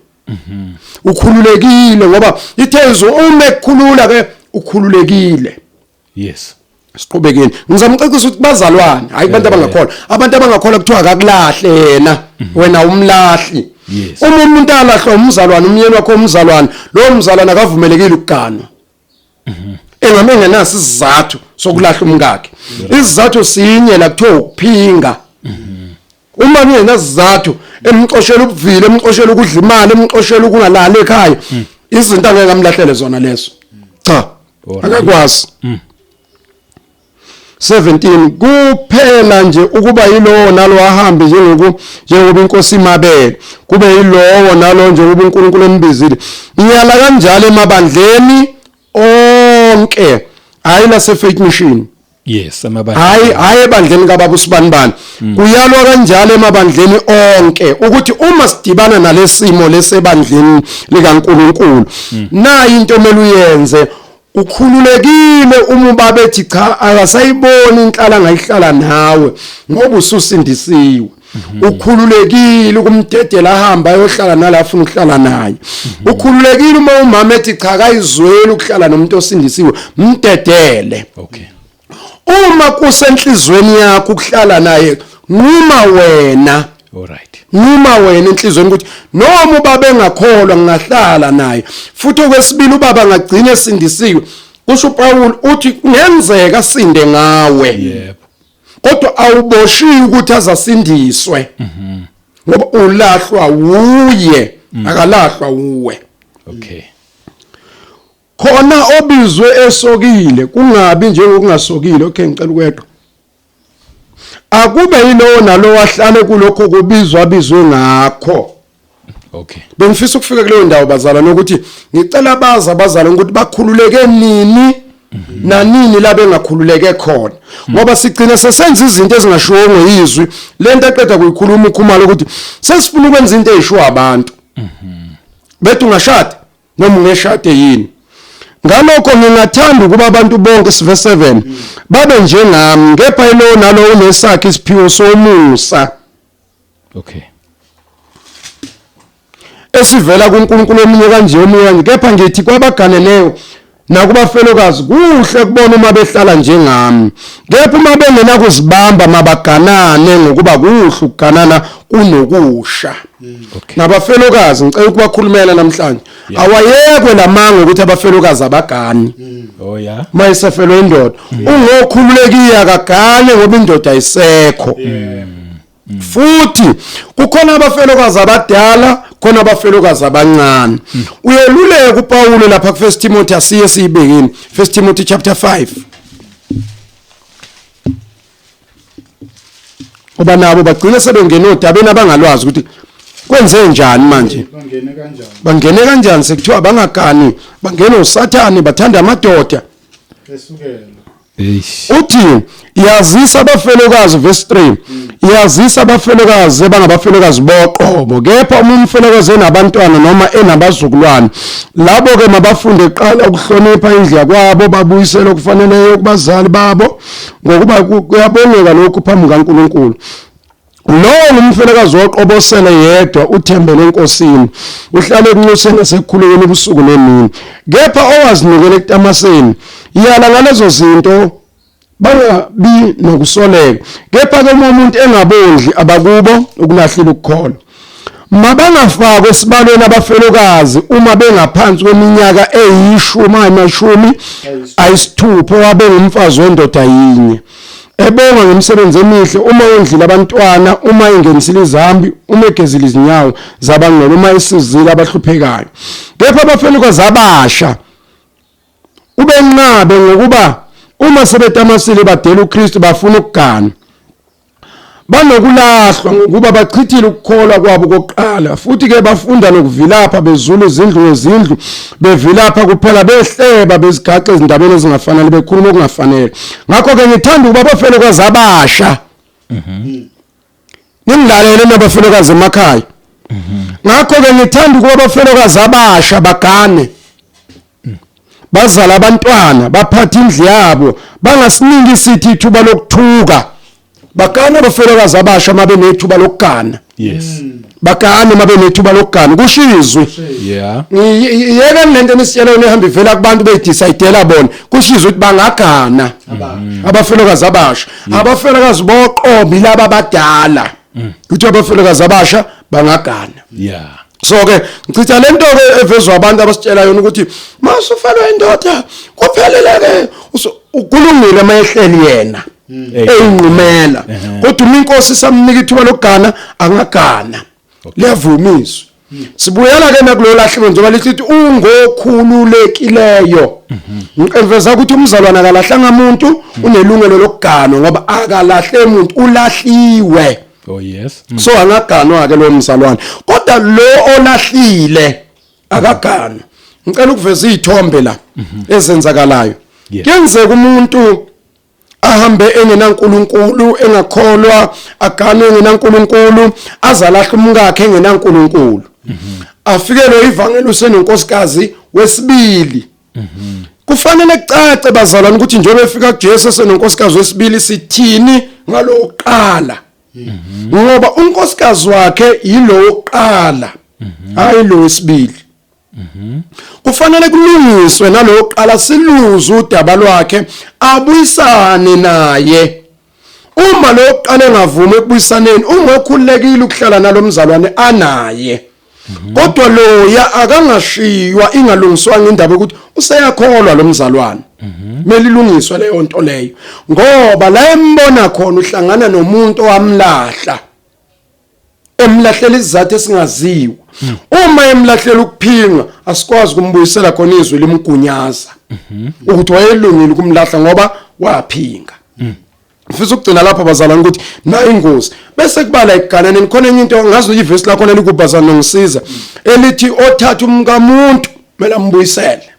ukhululekile ngoba ithezwe uma ekukhulula ke ukhululekile. Yes. Siqhubekeni ngizamcecisa ukuthi bazalwane hayi kubantu abangakholwa abantu abangakholwa kuthiwa akakulahle yena wena umlahli. Yes. Uma umuntu alahlwa umzalwane umyeni wakho umzalwane lo mzalwane akavumelekile ukuganwa engame ngenasi isizathu sokulahla umkakhe. Isizathu sinye la kuthiwa ukuphinga. Uma ngingenasizathu emxoshela ubuvile emxoshela ukudla imali emxoshela ukungalali ekhaya izinto angeke ngamlahlele zona lezo cha akakwazi. 17 kuphela nje ukuba yilowo nalo ahambe njengoba inkosi imabele kube yilowo nalo njengoba uNkulunkulu embizile ngiyala kanjalo emabandleni onke hayi la Faith Mission. Yes, amabandla. Hayi ebandleni kaBaba uSibanibani kuyalwa kanjalo emabandleni onke ukuthi uma sidibana nalesimo lesebandleni likaNkulunkulu nayi into omele uyenze ukhululekile uma babethi cha akasayiboni inhlala ngayihlala nawe ngoba ususindisiwe. Ukhululekile ukumdedela ahamba ayohlala nala afuna ukuhlala naye. Ukhululekile uma umama ethi cha akayizweli ukuhlala nomuntu osindisiwe mdedele. Okay. Uma kusenhlizweni yakho ukuhlala naye nquma wena. Alright. Nquma wena enhlizweni ukuthi noma ubaba engakholwa ngingahlala naye futhi okwesibili ubaba angagcina esindisiwe. Kusho uPaul uthi kungenzeka sinde ngawe. Yep. Kodwa awuboshiwe ukuthi azasindiswe. Ngoba ulahlwa uye akalahlwa uwe. Okay. Khona obizwe esokile kungabi njengokungasokile okay ngicela ukwedwa. Akube yilowo nalo wahlale kulokho kubizwa abizwe ngakho. Okay. Bengifisa ukufika kuleyo ndawo bazala nokuthi ngicela abazala ukuthi bakhululeke nini nanini la bengakhululeke khona ngoba sigcina sesenza izinto ezingashongo yizwi lento aqeda kuyikhuluma ukhumalo ukuthi sesifuna ukwenza into ezishuwa abantu. Bethu ungashada noma ungeshade yini. Ngalokho ngingathanda ukuba abantu bonke verse 7 babe njengami ngepha ilo nalo unesakhe isiphiwo somusa. Okay. Esivela kuNkulunkulu omunye kanje omunye kanje kepha ngithi kwabaganeleyo nakubafelokazi kuhle kubona uma behlala njengami. Kepha uma bengena kuzibamba mabaganane ngokuba kuhle ukuganana kunokusha. Nabafelokazi ngicela ukubakhulumela namhlanje awayekwe lamanga ukuthi abafelokazi abagani. Oh yeah. Mayisefelwe indoda ungokhululekile akagane ngoba indoda ayisekho. Futhi kukhona abafelokazi abadala khona abafelokazi abancane. Uyeluleke uPaul lapha ku 1 Timothy asiye siyibekeni 1 Timothy chapter 5. Oba nabo bagcina sebengena odabeni abangalwazi ukuthi kwenze njani manje. Bangene kanjani sekuthiwa bangagani bangena uSathane bathanda amadoda. Uthi yazisa abafelokazi verse 3 yazisa abafelokazi bangabafelokazi boqobo kepha umfelokazi enabantwana noma enabazukulwane labo ke mabafunde eqala ukuhlonipha indlu kwabo babuyisele okufaneleyo kubazali babo ngokuba kuyabongeka lokhu phambi kaNkulunkulu. Lo umfelokazi oqobosele yedwa uthembele enkosini uhlale kunxuseni nasekukhulekeni ubusuku nemini kepha owazinikele ekuTamaseni yala ngalezo zinto bangabi nokusoleka kepha ke umuntu engabondli abakubo ukulahlila ukukholwa. Mabangafakwe esibalweni abafelokazi uma bengaphansi kweminyaka eyishumi ayisithupha wabengumfazi wendoda yinye ebonga ngemisebenzi emihle uma endlile abantwana uma ingenisile izambi uma egezile izinyawo zabangcwele uma esizile abahluphekayo. Kepha abafelokazi abasha ubenqabe ngokuba uma sebetamasile badela uKristu bafuna ukugana banokulahlwa ngokuba bachithile ukukholwa kwabo kokuqala futhi ke bafunda nokuvilapha bezulu izindlu ngezindlu bevilapha kuphela behleba bezigaxa ezindabeni ezingafanele bekhuluma okungafanele. Ngakho ke ngithanda ukuba abafelokazi abasha nimlalele nabafelokazi emakhaya. Ngakho ke ngithanda ukuba abafelokazi abasha bagane bazala abantwana baphatha indlu yabo bangasiniki sithi ithuba lokuthuka bagana abafelokazi abasha mabe nethuba lokugana. yes bagane mabe nethuba lokugana kushizwe yeah yeke lento enisitshela nehamba ivela kubantu beyidecidela bona kushizwe ukuthi bangagana abafelokazi abasha abafelokazi boqobi laba abadala ukuthi abafelokazi abasha bangagana yeah so ke ngicitha lento ke evezwa abantu abasitshela yona ukuthi masufelwe indoda kupheleleke ukulungile mayehleli yena eyinqumela kodwa uma inkosi samnika ithuba lokugana angagana liyavumiswa sibuyela ke nakulolahlelo njengoba lithi ungokhululekileyo ngiveza ukuthi umzalwana akalahlanga umuntu unelungelo lokugana ngoba akalahle umuntu ulahliwe oh yes so angaganwa ke lo mzalwane kodwa lo olahlile akagana ngicela ukuveza izithombe la ezenzakalayo kuyenzeka umuntu ahambe engenankulunkulu engakholwa agane engenankulunkulu azalahla umkakhe engenankulunkulu afikele ivangeli usenonkosikazi wesibili kufanele kucace bazalwane ukuthi njengoba efika kuJesu senonkosikazi wesibili sithini ngalokuqala ngoba unkosikazi wakhe yilo oqala hayi lo wesibili kufanele kulungiswe naloqala siluze udaba lwakhe abuyisane naye uma loqala engavumi ukubuyisaneni ungekhulekile ukuhlala nalomzalwane anaye kodwa loya akangashiywa ingalungiswanga indaba ukuthi useyakholwa lomzalwane melilungiswe leyo nto leyo ngoba la embona khona uhlangana nomuntu owamlahla emlahlela izathu esingaziwa uma emlahlela ukuphinga asikwazi ukumbuyisela khona izwi limgunyaza ukuthi wayelungile ukumlahla ngoba waphinga mfisa ukugcina lapha bazalwane ukuthi na ingozi bese kubala igananeni khona enye into ngazi ivesi lakho nelikubhazana ngisiza elithi othatha umkamuntu kumele ambuyisele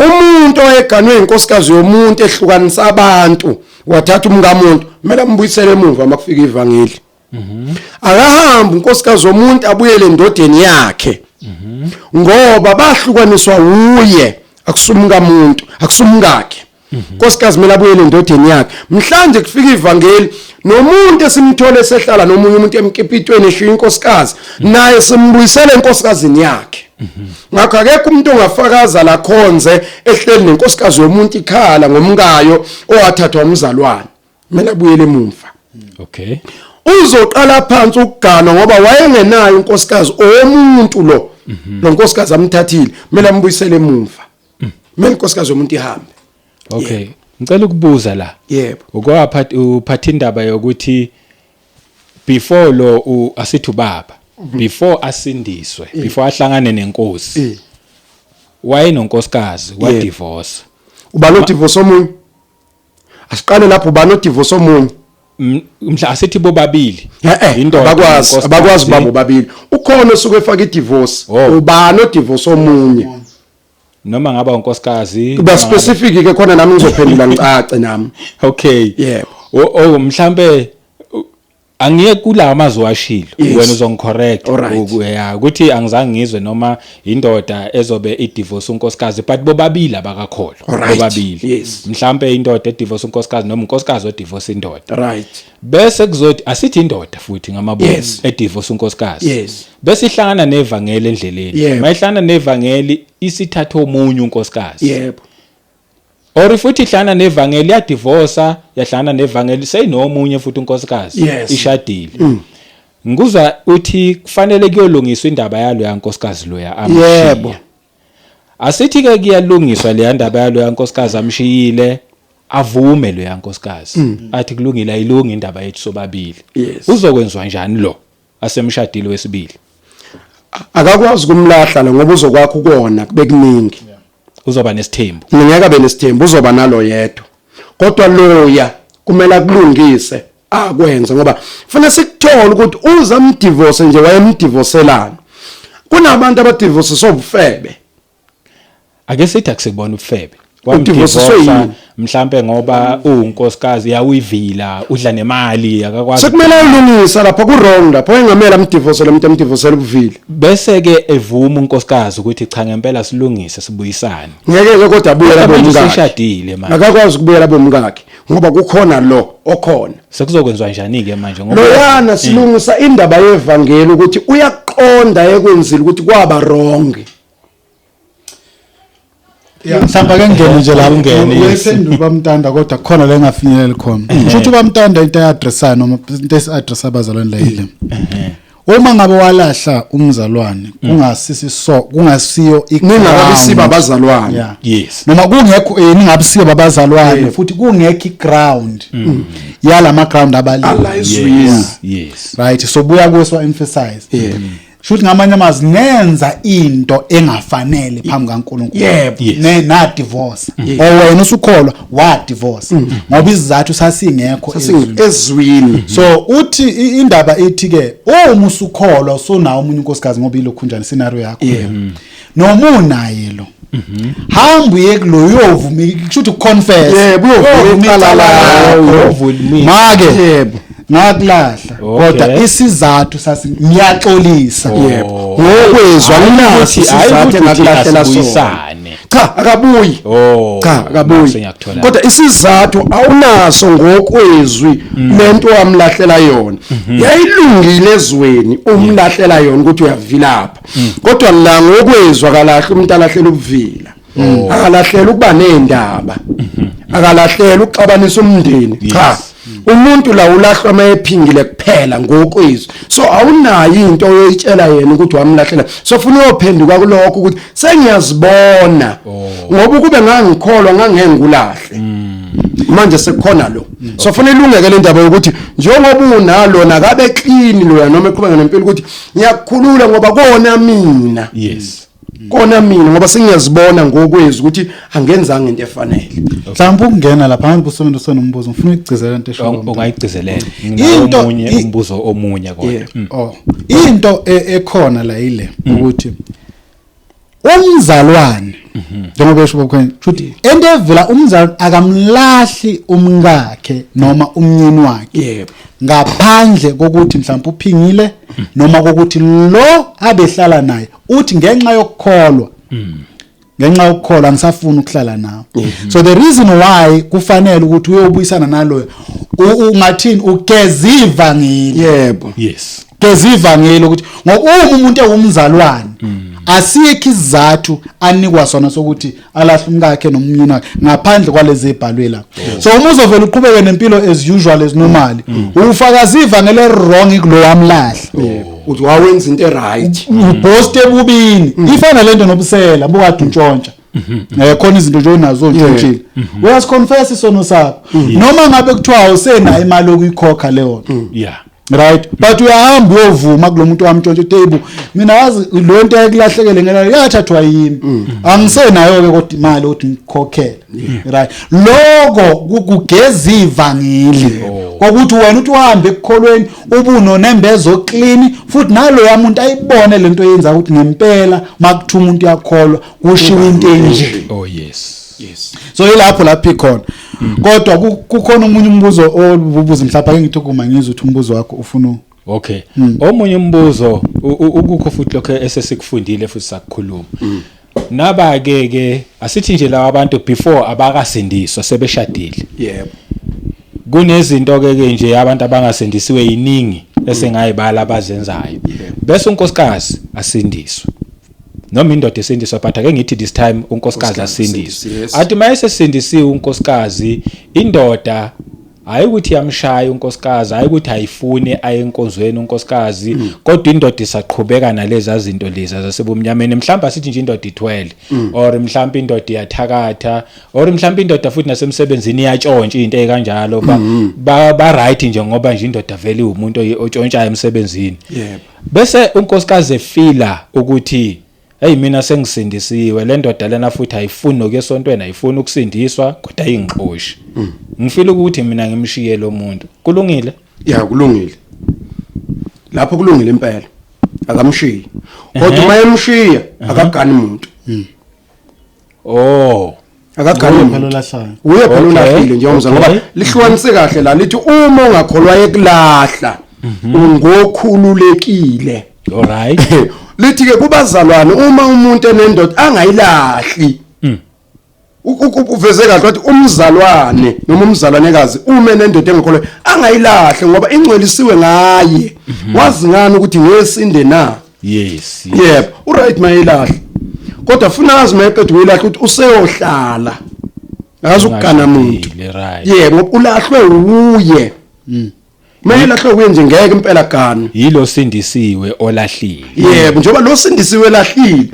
umuntu oyeganwe inkosikazi yomuntu ehlukanisa abantu wathatha umkamuntu kumele ambuyisele emuva makufika ivangeli akahamba unkosikazi womuntu abuyele endodeni yakhe ngoba bahlukaniswa uye akusumka umuntu akusumkakhe unkosikazi kumele abuyele endodeni yakhe mhlanje kufika ivangeli nomuntu esimthole esehlala nomunye umuntu emkipitweni eshiya inkosikazi naye simbuyisele enkosikazini yakhe ngakho akekho umuntu ongafakaza la khonze ehleli nenkosikazi yomuntu ikhala ngomkayo owathathwa umzalwane kumele abuyele emuva okay uzoqala phansi ukugana ngoba wayengenayo inkosikazi omuntu lo nkosikazi amthathile kumele ambuyisele emuva kumele inkosikazi yomuntu ihambe okay ngicela ukubuza la yebo uphatha indaba yokuthi before lo asithi ubaba before asindiswe before ahlangane nenkosi wayenonkosikazi wa divorce uba no divorce omunye asiqale lapho uba no divorce omunye mhla asithi bobabili abakwazi babo babili ukhona osuke efaka idivorce uba no divorce omunye noma ngaba unkosikazi kuba specific ke khona nami ngizophendula ngicace nami okay yebo mhlambe angiye kula amazwi washilo wena uzongicorrect ukuthi angizange ngizwe noma indoda ezobe idivorce unkosikazi but bobabili abakakholwa bobabili mhlambe indoda edivorce unkosikazi noma unkosikazi odivorce indoda right bese kuzothi asithi indoda futhi ngamabono edivorce unkosikazi bese ihlangana nevangeli endleleni mayihlangana nevangeli isithatha omunye unkosikazi yebo or futhi ihlangana nevangeli ya divorce yahlangana nevangeli seyinomunye futhi unkosikazi ishadile ngikuzwa uthi kufanele kuyolungiswa indaba yalo yankosikazi loya amshiya yebo asithi ke kuyalungiswa le ndaba yalo yankosikazi amshiyile avume lo yankosikazi athi kulungile ayilungi indaba yethu sobabili uzokwenziwa njani lo asemshadile wesibili akakwazi kumlahla lo ngoba uzokwakho ukona kube kuningi uzoba nesithembu ngeke abe nesithembu uzoba nalo yedwa kodwa loya kumele akulungise akwenze ngoba kufanele sikuthola ukuthi uza umdivorce nje wayemdivorcelana kunabantu abadivorce sobufebe ake sithi akusibona ubufebe mhlambe ngoba unkosikazi yawivila udla nemali akakwazi sekumele ulungisa lapha ku wrong lapho engamela amdivorce lo muntu amdivorcela ubuvile bese ke evuma unkosikazi ukuthi cha ngempela silungise sibuyisane ngeke kodwa abuye labo mngakhe seshadile manje akakwazi ukubuyela bomngakhe ngoba kukhona lo okhona sekuzokwenziwa njani ke manje ngoba loyana silungisa indaba yevangeli ukuthi uyaqonda ekwenzile ukuthi kwaba wrong. mhlawumbe ake ngene nje la Ungene, yes. uyephendula bamntanda kodwa khona la engafinyeleli khona futhi bamntanda into eyaddressa noma into esaddressa abazalwane layile uma ngabe walahla umzalwane kungasiyo Ningakabisiba abazalwane. Yeah. yes noma kungekho ningabisiba babazalwane futhi kungekho iground yalama ground abalimi Ala ezwini. yes right so buya kweswa emphasize shuthi ngamanye amazwi nenza into engafanele phambi kaNkulunkulu Yebo. Yes. na divorce wena usukholwa wa divorce ngoba izizathu sasingekho Ezwini. so uthi indaba ethi ke uma usukholwa usunawo umunye unkosikazi ngoba ilokhu njani scenario yakho noma unaye lo hamba uye kuloyovuma kushuthi ukuconfess Yebo, uyovuma icala lakho. make Yebo. ngakulahla kodwa isizathu ngiyaxolisa Yebo. Ngokwezwa nathi isizathu engakulahlela sona. Cha akabuyi. Cha akabuyi. Kodwa isizathu awunaso ngokwezwi lento wamlahlela yona. Yayilungile ezweni umlahlela yona ukuthi uyavilapha. Kodwa la ngokwezwa kalahla umuntu alahlela ubuvila. Akalahlela ukuba nezindaba. Akalahlela ukuxabanisa umndeni. Cha. Umuntu la ulahlwa mayephingile kuphela ngokwezwi so awunayo into oyoyitshela yena ukuthi wamlahlela so ufuna uyophenduka kulokho ukuthi sengiyazibona ngoba kube ngangikholwa ngangengulahle manje sekukhona lo so ufuna ilungeke le ndaba yokuthi njengoba unalona kabe clean lo noma eqhubeka nempilo ukuthi ngiyakukhulula ngoba kona mina yes kona mina ngoba sengiyazibona ngokwezwi ukuthi angenzanga into efanele mhlawumbe ukungena lapha ngapha usomendo sonombuzo ngifuna ukugcizelela into esho ungayigcizelela Into- omunye umbuzo omunye kodwa into ekhona la ile ukuthi umzalwane njengoba esho bakhona futhi ento evela umzalwane akamlahli umngakhe noma umnyeni wakhe yebo ngaphandle kokuthi mhlawumbe uphingile noma kokuthi lo abehlala naye uthi ngenxa yokukholwa ngenxa yokukholwa angisafuni ukuhlala nawe so the reason why kufanele ukuthi uyobuyisana naloyo ungathini ugeza ivangeli yebo yes geza ivangeli ukuthi ngoba umuntu ewumzalwane asikho izathu anikwa sona sokuthi alahle umkakhe nomnyeni wakhe ngaphandle kwalezi ebhalwe la so uma uzovela uqhubeke nempilo as usual as normal ufakaza ivangeli wrong kulo wamlahla uthi wawenza into right ubhost ebubini ifana lento nobusela bukade untshontsha khona izinto nje onazo ontshontshile uyasiconfess isono sakho noma ngabe kuthiwa usenayo imali okuyikhokha leyo yeah right but uyahamba uyovuma kulomuntu wamntshontshe table mina yazi lo nto ayikulahlekele ngena yathathwa yimi angisenayo ke kodwa imali ukuthi ngikhokhele right lokho kugeza ivangeli ukuthi wena uthi uhambe ekukholweni ubunonembezo clean futhi nalo yamuntu ayibone lento yenza ukuthi ngempela makuthi umuntu yakholwa kushiwe into enje oh yes so lapho ikhona kodwa kukhona umunye umbuzo obubuza mhlawumbe ake ngithukuma ngizwe ukuthi umbuzo wakho ufuna okay omunye umbuzo ukukho futhi lokho esesikufundile futhi sakukhuluma naba ke asithi nje lawa abantu before abakasindiswa sebeshadile yebo kunezinto ke nje abantu abangasindisiwe yiningi esengayibala abazenzayo bese unkosikazi asindiswe noma indoda esindiswa but ake ngithi this time unkosikazi asindiswe athi mayesesindisiwe unkosikazi indoda hayi ukuthi yamshaya unkosikazi hayi ukuthi ayifune ayenkonzweni unkosikazi kodwa indoda isaqhubeka nalezi zinto lezi zasebumnyameni mhlawumbe asithi nje indoda ithwele or mhlawumbe indoda iyathakatha or mhlawumbe indoda futhi nasemsebenzini iyatshontsha into ekanjalo ba right nje ngoba nje indoda vele umuntu otshontshayo emsebenzini bese unkosikazi efila ukuthi hey mina sengisindisiwe le ndoda lena futhi ayifuni nokuyesontweni ayifuni ukusindiswa kodwa ayingixoshi ngifila ukuthi mina ngimshiye lo muntu kulungile ya kulungile lapho kulungile impela akamshiyi kodwa mayemshiya akagani umuntu akagani phela lahlayo. uye phela Okay. ulahlile nje umzala Okay. ngoba lihlukanise kahle la lithi uma ungakholwa ekulahla ungokhululekile. all right Lithi ke kubazalwane uma umuntu enendoda angayilahli uveze kahle wathi umzalwane noma umzalwanekazi uma enendoda engakholwa angayilahli ngoba ingcwelisiwe ngaye. Wazi ngani ukuthi ngesinde na? yes Yebo, uright mayilahla. Kodwa funa azi mayeqedwe uyilahla ukuthi useyohlala. Ngazi ukugana umuntu. right Yebo, ngoba ulahlwe uye. Mayilahlwe kuye nje ngeke impela gana. yilo sindisiwe olahlile Yebo, njengoba lo sindisiwe lahlile.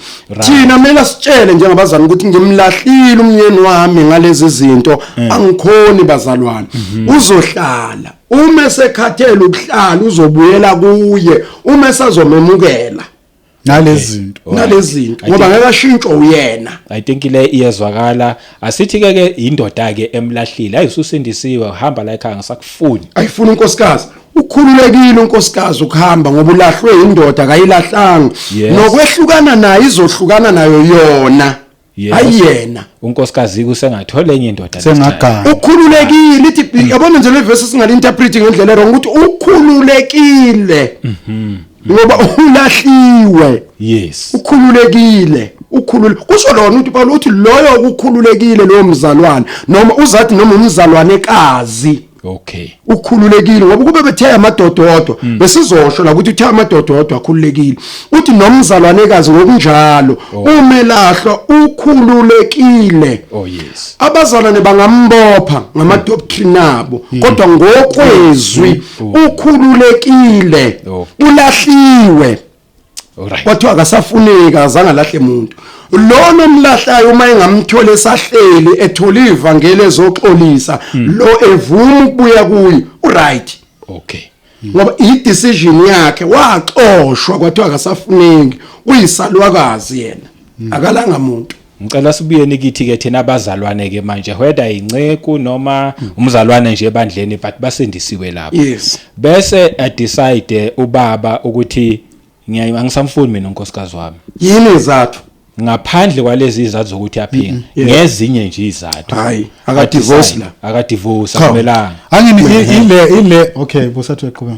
Thina mela sitshele njengabazalwane ukuthi ngimlahlile umyeni wami ngalezi zinto angikhoni bazalwane. Uzohlala. Uma esekhathele ukuhlala uzobuyela kuye. Uma esazomemukela nalezi zinto. nalezi zinto ngoba ngeke ashintshe uyena. I think le iyezwakala asithi ke indoda ke emlahlile ayisusindisiwe uhamba la ekhaya ngisakufuni Ayifuna unkosikazi. Ukhululekile unkosikazi ukuhamba ngoba ulahlwe indoda akayilahlanga. Yes. Nokwehlukana nayo izohlukana nayo yona. Yes. Ayiyena. unkosikazi kusengathola enye indoda Sengagana. Ukhululekile ithi yabona nje le verse singalinterpreting ngendlela wrong ukuthi ukhululekile. Ngoba ulahliwe. yes Ukhululekile. Kusho lona ukuthi Paulo uthi loyo ukukhululekile lo mzalwane noma uzathi noma umzalwanekazi. okay Ukhululekile ngoba kube bethe amadododwa besizosho la ukuthi uthe amadododwa akhululekile uthi nomzalwanekazi ngokunjalo umelahlwa ukhululekile. oh yes Abazalwane bangambopha ngamadoctrine abo kodwa ngokwezwi ukhululekile ulahliwe all right kwathiwa akasafuneki azange lahle umuntu lo nomlahlayo uma engamthola esahleli ethola ivangeli ezoxolisa lo evuma ukubuya kuye uright okay ngoba i-decision yakhe waxoshwa kwathiwa akasafuneki uyisalwakazi yena akalanga umuntu. ngicela sibuyeni kithi ke thina abazalwane ke manje whether inceku noma umzalwane nje ebandleni but basindisiwe lapho Yes. bese decide ubaba ukuthi ngisamfuni mina unkosikazi wami Yini izathu? ngaphandle kwalezi izathu zokuthi aphinga yeah. ngezinye nje izathu Hayi, akadivorce la. akadivorce Cha. akumelanga Angini ile okay bosathi eqhubeka.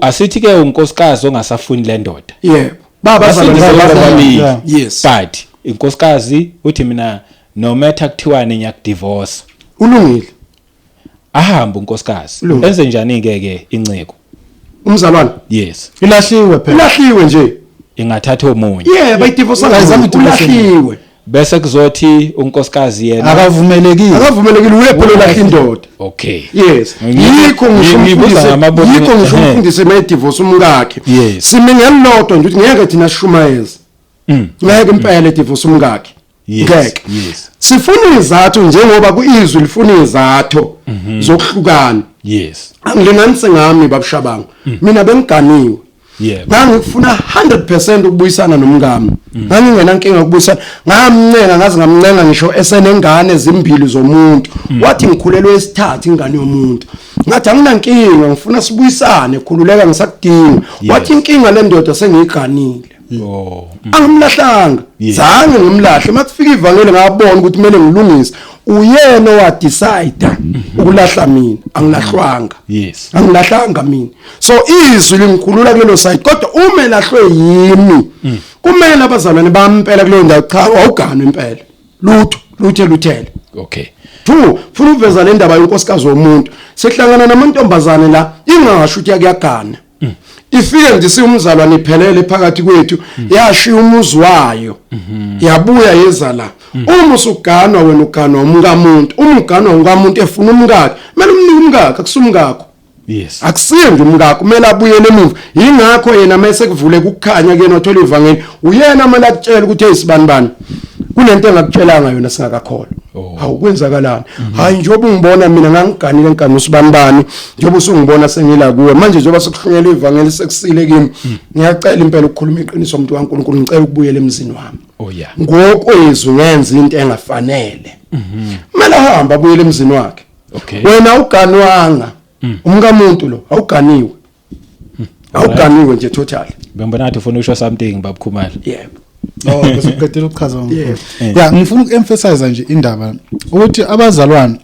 asithi ke unkosikazi ongasafuni le ndoda Yebo. Babazalwane Basindisiwe bababili. bobabili. Yes. but inkosikazi uthi mina no matter kuthiwane ngiyakudivorce Ulungile. ahamba unkosikazi Lungile. enze njani ke inceko Umzalwane yes Ilahliwe phela. ulahliwe nje. ingathatha omunye Yeah, bayidivorce Ayizange idivorce. ulahliwe. bese kuzothi unkosikazi yena Akavumelekile. Akavumelekile uyephelo lahla indoda. okay Yes. Ngibuza Yikho ngibuza ngamabomu- yikho ngisho ehe. umfundisi mayedivorce umkakhe. Yes. Sime ngelilodwa nje ukuthi ngeke thina sishumayeze. Ngeke impela edivorce umkakhe. yes Ngeke. yes Sifuna izathu njengoba kuizwi lifuna izathu zokuhlukana. yes Angilinganise ngami babushabanga. Mina bengiganiwe. yeah Ngangifuna 100% ukubuyisana nomngami. Ngangingena inkinga ukubuyisana. Ngamncenga ngaze ngamncenga ngisho esenengane ezimbili zomuntu. Wathi ngikhulelwe esithathu ingane yomuntu. Ngathi anginankinga ngifuna sibuyisane khululeka ngisakudinga. Wathi inkinga le ndoda sengiyiganile. oh Angimlahlanga. Yeah. Zange ngimlahle. Makufika ivangeli ngabona ukuthi kumele ngilungise. Uyena wa decide ukulahla mina. Angilahlwanga. yes Angilahlanga mina. So izwi lingikhulula kulelo side kodwa uma elahlwe yimi kumele abazalwane bampela kuleyo ndawo cha awugana impela. Luthele. okay Two, funa uveza le ndaba yonkosikazi womuntu. Sehlangana namantombazane la ingasho ukuthi yakuyagana. Ifike ngisi umzalwane iphelele phakathi kwethu yashiya umuzi wayo. Yabuya yeza la. Uma usuganwa wena uganwa umkamuntu, umganwa umkamuntu efuna umkakhe, kumele umnike umkakhe akusumkakho. yes Akusiye nje umkakho kumele abuyele emuva. Yingakho yena mase kuvule kukhanya kuyena othola ivangeli. Uyena manje akutshela ukuthi eyisibanibani. Kunento engakutshelanga yona singakakholwa. Awukwenzakalani? Hayi njengoba ungibona mina ngangiganile ngani usibanibani, njengoba usungibona sengila kuwe. Manje njengoba sekuhlunyelwe ivangeli sekusile kimi. Ngiyacela impela ukukhuluma iqiniso umuntu kaNkulunkulu ngicela ukubuyela emzini wami. oh yeah Ngokwezwi ngenza into engafanele. Kumele ahambe abuyele emzini wakhe. okay Wena uganwanga. Umkamuntu lo awuganiwe. Awuganiwe nje total. bengibona ngathi ufuna usho something babukhumala Yebo. bese uqedile ukuchaza yeah ngifuna ukuemphasize nje indaba ukuthi abazalwane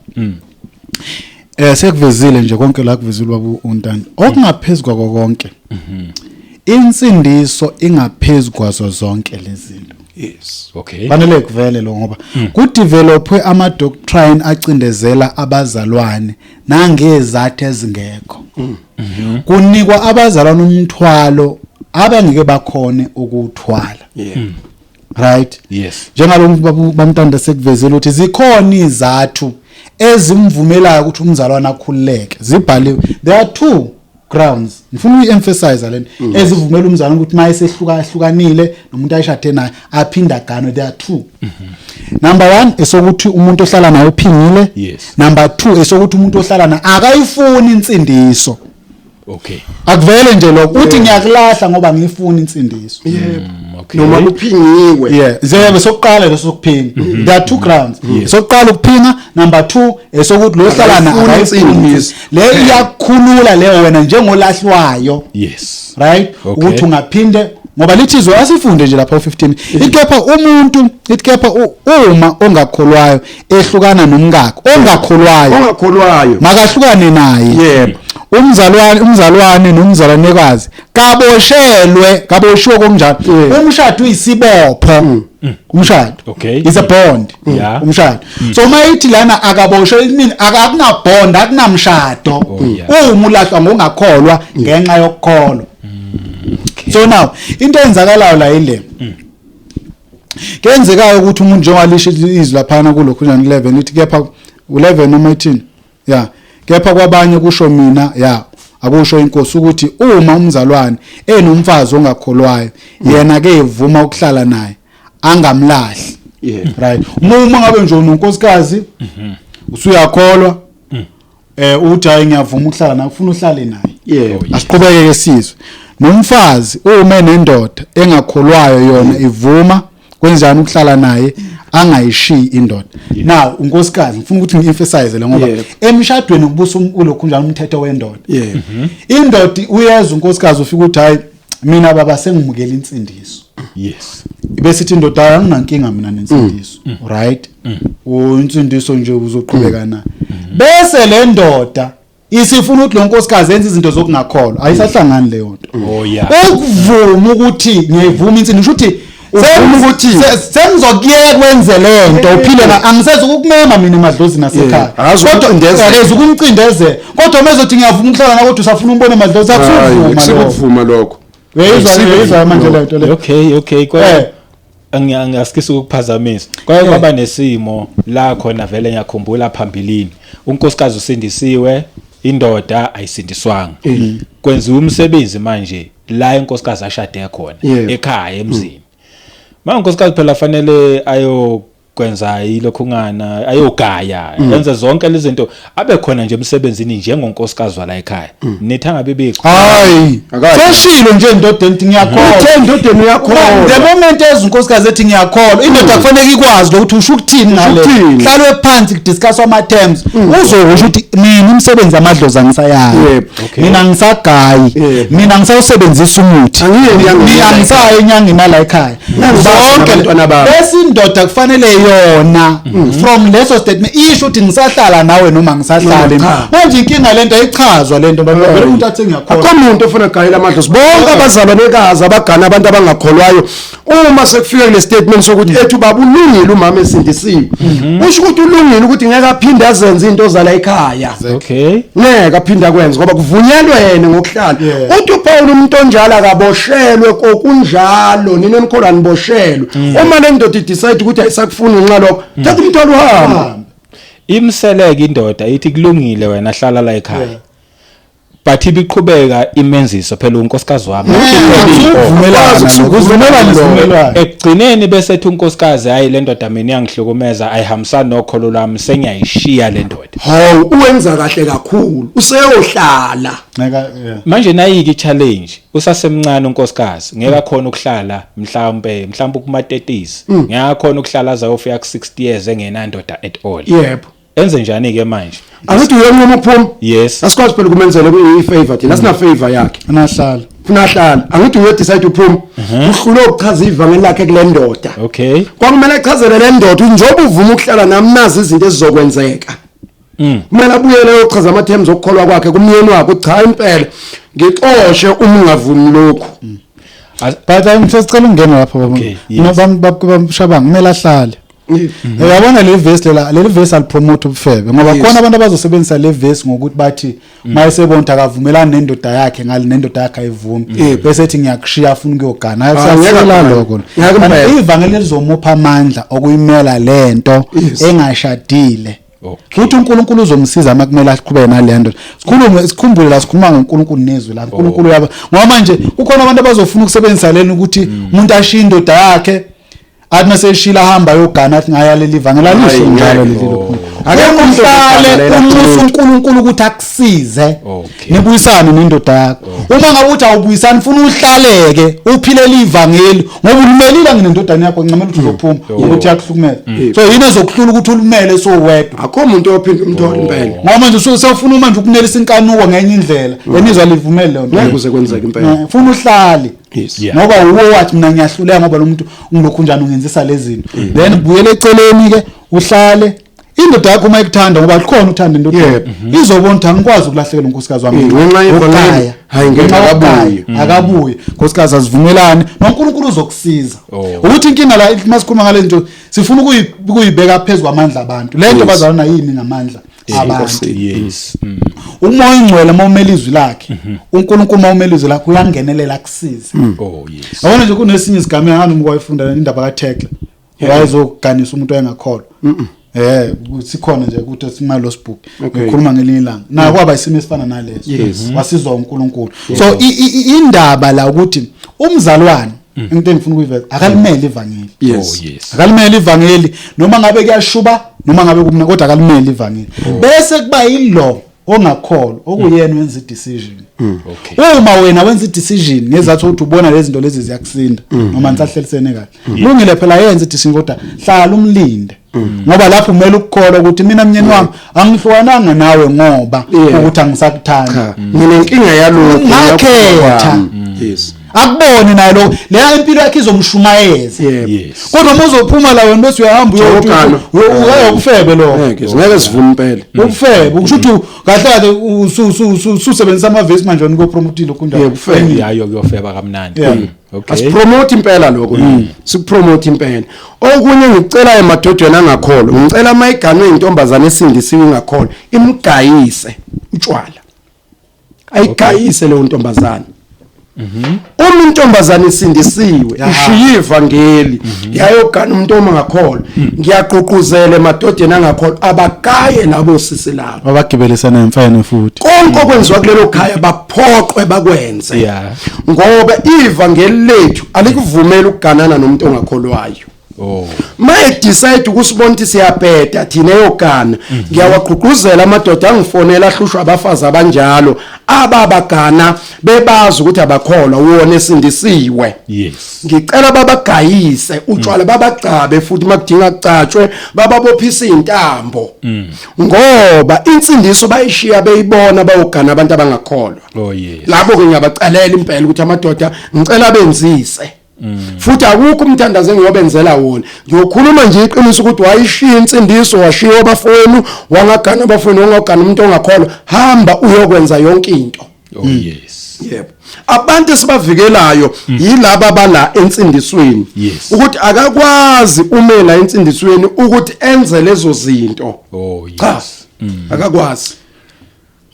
sekuvezile nje konke la kuvezile baba uNtando okungaphezulu konke insindiso ingaphezulu kwazo zonke lezinto. Yes. Okay. Fanele kuvele lo ngoba ku developwe ama doctrine acindezela abazalwane nangezathu ezingekho. Kunikwa abazalwane umthwalo abangeke bakhone ukuthwala. Yeah. Right? Yes. Njengalo bamntanda sekuvezela ukuthi zikhona izathu ezimvumelayo ukuthi umzalwane akhululeke. Zibhaliwe. There are two grounds. Ngifuna uyi-emphasize lento ezivumela umzalwane ukuthi maye sehlukanile nomuntu ayishade naye aphinda gano. There are two. Number 1 esokuthi umuntu ohlala naye uphingile. Yes. Number 2 esokuthi umuntu ohlala naye akayifuni insindiso. Okay. Akuvele nje lokho uthi ngiyakulahla ngoba ngifuna insindiso. Okay. Noma kuphingiwe. Yeah, zebe sokuqala leso sokuphinga. There are two grounds. Sokuqala ukuphinga, number 2 esokuthi lo hlala na akayifuni. Le iyakhulula leyo wena njengolahlwayo. Yes. Right? Okay. Ukuthi ungaphinde ngoba lithizwe asifunde nje lapha u15. Ikepha umuntu, ikepha uma ongakholwayo ehlukana nomngakho, ongakholwayo makahlukane naye. Yebo. Umzalwane nomzalanekazi kaboshiwe konjalo. Umshado uyisibopho. Umshado is a bond. Yeah. Umshado. So mayithi lana akaboshwe imini akuna bond akunamshado. Uma ulahlwa ngongakholwa ngenxa yokukholwa. So now into enzakalayo la ile. Kenzekayo ukuthi umuntu njengalisho izwi laphana kulokhu 11 lithi kepha 11 noma 18. Yeah. Kepha kwabanye kusho mina akusho inkosi ukuthi uma umzalwane enomfazi ongakholwayo yena ke evuma ukuhlala naye angamlahli. Right. Uma ngabe nje unonkosikazi usuyakholwa uthi hayi ngiyavuma ukuhlala naye ufuna uhlale naye. Asiqhubeke ke sizwe. Nomfazi uma nendoda engakholwayo yona ivuma kwenzani ukuhlala naye angayishiyi indoda. Now unkosikazi ngifuna ukuthi ngi-emphasize le ngoba emshadweni kubusa ulokhu njalo umthetho wendoda. Indoda uyeza unkosikazi ufika uthi hayi mina baba sengimukela insindiso. Yes. Bese ithi indoda anginankinga mina nensindiso. Right? Insindiso nje uzoqhubeka nayo. Bese le ndoda isifuna ukuthi lo nkosikazi yenze izinto zokungakholwa ayisahlangani leyo nto. Oh yeah. Ukuvuma ukuthi ngiyivuma insindiso ukuthi ukuthi sengizokuyeka kwenze lento uphile la angiseze ukukumema mina emadlozini nasekhaya kodwa ngeze ukumcindezela kodwa mezothi ngiyavuma ukuhlala na kodwa usafuna umbone emadlozi akusivuma lokho weyizwa manje lento le. Okay kwa angasikisa ukuphazamisa kwaba nesimo la khona vele ngiyakhumbula phambilini unkosikazi usindisiwe indoda ayisindiswanga kwenziwa umsebenzi manje la inkosikazi ashade khona ekhaya emzini. Manje unkosikazi phela fanele ayokwenza ilokhungana ayogaya yenze zonke lezi zinto abe khona nje emsebenzini njengonkosikazi wala ekhaya nethanga bebikho hayi seshilo nje indoda enti ngiyakholwa indodeni uyakholwa the moment ezinkosikazi ethi ngiyakholwa indoda kufanele ikwazi ukuthi usho ukuthini ngale hlalwe phansi kudiscuss ama terms uzosho ukuthi mina umsebenzi amadlozi angisayazi mina ngisagayi mina ngisawusebenzisa umuthi angisayi enyangeni la ekhaya zonke abantwana babo bese indoda kufanele yona from leso statement isho ukuthi ngisahlala nawe noma ngisahlala manje inkinga lento ayichazwa lento vele umuntu athi ngiyakholwa akumuntu ofuna gayela amadlozi bonke abazalwanekazi abagana abantu abangakholwayo uma sekufika kule statement sokuthi ethu baba ulungile umama esindisiwe usho ukuthi ulungile ukuthi ngeke aphinde azenze into zala ekhaya ngeke aphinde akwenze ngoba kuvunyelwe yena ngokuhlala uthi uPaul umuntu onjalo akaboshelwe kokunjalo nina enikholwa niboshelwe uma le ndoda decide ukuthi ayisakufuni ngenxa lokho thatha umntwana uhamba imseleke indoda ithi kulungile wena hlala la ekhaya but ibiqhubeka imenziso phela unkosikazi wami ukuvumelana ekugcineni bese ethi unkosikazi hayi le ndoda mina iyangihlukumeza ayihambisani nokholo lwami sengiyayishiya le ndoda hawu uwenza kahle kakhulu useyohlala manje nayiki challenge usasemncane unkosikazi ngeke akhona ukuhlala mhlawumbe kuma 30s ngeke akhona ukuhlala azayofika ku 60 years engenandoda at all yebo enze njani ke manje angithi uyonqoma uphuma yes asikwazi phela kumenzela kuyifavor thina sina favor yakhe anahlala ufuna hlala angithi uyo decide uphuma uhlule ukuchaza ivangeli lakhe kule ndoda Okay. kwakumele achazele le ndoda njengoba uvuma ukuhlala nami nazi izinto ezizokwenzeka kumele abuyele uyochaza ama terms okukholwa kwakhe kumyeni wakhe uthi cha impela ngixoshe uma ungavumi lokho but ngicela ungena lapha baba Okay, yes. bamshabanga kumele ahlale uyabona leli verse alipromote ubufebe ngoba khona abantu abazosebenzisa le verse ngokuthi bathi mayesebonta akavumelana nendoda yakhe ngale nendoda yakhe ayivumi bese ethi ngiyakushiya afuna ukuyogana ayasela lokho ivangeli lizomupha amandla okuyimela lento engashadile futhi uNkulunkulu uzomsiza uma kumele aqhubeke nalento sikhumbule la sikhuluma ngoNkulunkulu nezwi la uNkulunkulu yaba ngoba manje kukhona abantu abazofuna ukusebenzisa leni ukuthi umuntu ashiye indoda yakhe athi maseshila hamba yogana athi ngayaleli ivangeli alisho njalo lelilo akekho umhlale umnxusa uNkulunkulu ukuthi akusize nibuyisane nendoda yakho uma ngabe uthi awubuyisani ufuna uhlaleke uphilele ivangeli ngoba ulimelile ngendodana yakho ncamela ukuthi uzophuma ukuthi yakuhlukumeza so yini ezokuhlula ukuthi ulimele so wedwa akho umuntu ophinda umthola impela ngoba manje usufuna manje ukunelisa inkanuko ngenye indlela enizwa livumele lonto ngeke kuze kwenzeke impela ufuna uhlale Yeah. ngoba uwo wathi mina ngiyahluleka ngoba lo muntu ungilokhu njani ungenzisa lezi zinto then buyele eceleni ke uhlale indoda yakho uma ikuthanda ngoba likhona uthanda indoda izobona ukuthi angikwazi ukulahlekelwa unkosikazi wami ngenxa yevangeli hayi ngenxa akabuye unkosikazi azivumelane noNkulunkulu uzokusiza ukuthi inkinga la masikhuluma ngale zinto sifuna ukuyibeka phezulu kwamandla abantu lento bazalana yini ngamandla abantu Yes. umoya ingcwele mawumela izwi lakhe uNkulunkulu mawumela izwi lakhe uyangenelela kusiza Oh yes. yabona nje kunesinye isigameko ngani umkwayifunda indaba kaThekla wayezoganisa umuntu oyengakholwa sikhona nje ukuthi simalo book ngikhuluma ngelinye ilanga na kwaba isimo esifana naleso wasizwa uNkulunkulu so indaba la ukuthi umzalwane into engifuna ukuyiveza akalimele ivangeli akalimele ivangeli noma ngabe kuyashuba noma ngabe kumna kodwa akalimele ivangeli bese kuba yilo ongakholwa okuyena wenza i-decision uma wena wenza i-decision ngezathu ukuthi ubona lezi zinto lezi ziyakusinda noma nisahlelisene kahle lungile phela yenza i-decision kodwa hlala umlinde ngoba lapho kumele ukukholwa ukuthi mina mnyeni wami angihlukananga nawe ngoba ukuthi angisakuthanda nginenkinga yalokho ngakhetha yes akubone naye lo leya impilo yakhe izomshumayeza kodwa uma uzophuma la wena bese uyahamba uyokufebe lo ngeke sivune impela ukufebe ukusho ukuthi kahle kahle usebenzisa amavesi manje wona promote lokho ndaba Ufebe yayo kuyofeba kamnandi. Okay. asipromote impela lokho sikupromote impela okunye ngicela emadodeni angakholwa ngicela mayiganwe intombazane esindisiwe ingakholwa imgayise utshwala ayigayise leyo ntombazane uma intombazane isindisiwe ishiye ivangeli yayogana umuntu oma ngakholwa ngiyaqoquzela emadodeni angakholwa abakaye labo sisi labo abagibelisana emfane futhi konke okwenziwa kulelo khaya baphoqwe bakwenze ngoba ivangeli lethu alikuvumela ukuganana nomuntu ongakholwayo maye decide ukusibona ukuthi siyabheda thina eyogana ngiyawaqhuquzela amadoda angifonela ahlushwa abafazi abanjalo ababagana bebazi ukuthi abakholwa wona esindisiwe ngicela babagayise utshwala babagcabe futhi makudinga kucatshwe bababophisa intambo ngoba insindiso bayishiya beyibona bayogana abantu abangakholwa labo ke ngiyabacalela impela ukuthi amadoda ngicela benzise futhi akukho umthandazo engiyobenzela wona ngiyokhuluma nje iqiniso ukuthi wayishiya insindiso washiya abafowenu wangagana abafowenu wangagana umuntu ongakholwa hamba uyokwenza yonke into yebo abantu esibavikelayo yilabo abala ensindisweni ukuthi akakwazi umela ensindisweni ukuthi enze lezo zinto cha akakwazi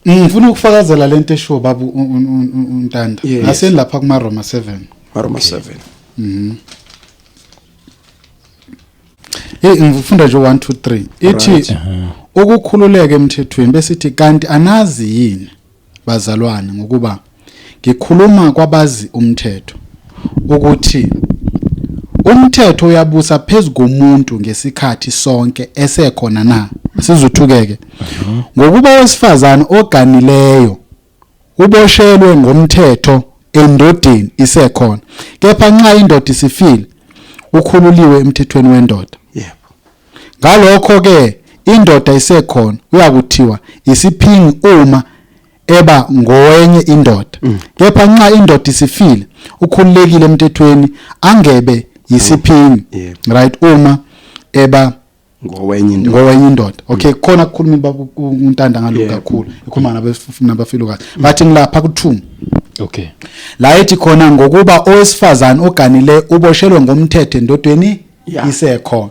ngifuna ukufakazela lento esho baba uNtanda ngaseni lapha kuma Roma 7 Roma 7 ngifunda nje 1 2 3 ithi ukukhululeka emthethweni besithi kanti anazi yini bazalwane ngokuba ngikhuluma kwabazi umthetho ukuthi umthetho uyabusa phezulu komuntu ngesikhathi sonke esekhona na sizothukeke ngokuba wesifazane oganileyo uboshelwe ngomthetho endodeni isekhona kepha nxa indoda isifile ukhululiwe emthethweni wendoda ngalokho ke indoda isekhona uyakuthiwa isiphingi uma eba ngowenye indoda kepha nxa indoda isifile ukhululekile emthethweni angebe yisiphini right uma eba ngowenye indoda okay khona kukhuluma untanda ngalokho kakhulu ikhuluma nabafilokazi bathi ngilapha ku2 okay la ethi khona ngokuba owesifazane oganile uboshelwe ngomthetho endodeni isekho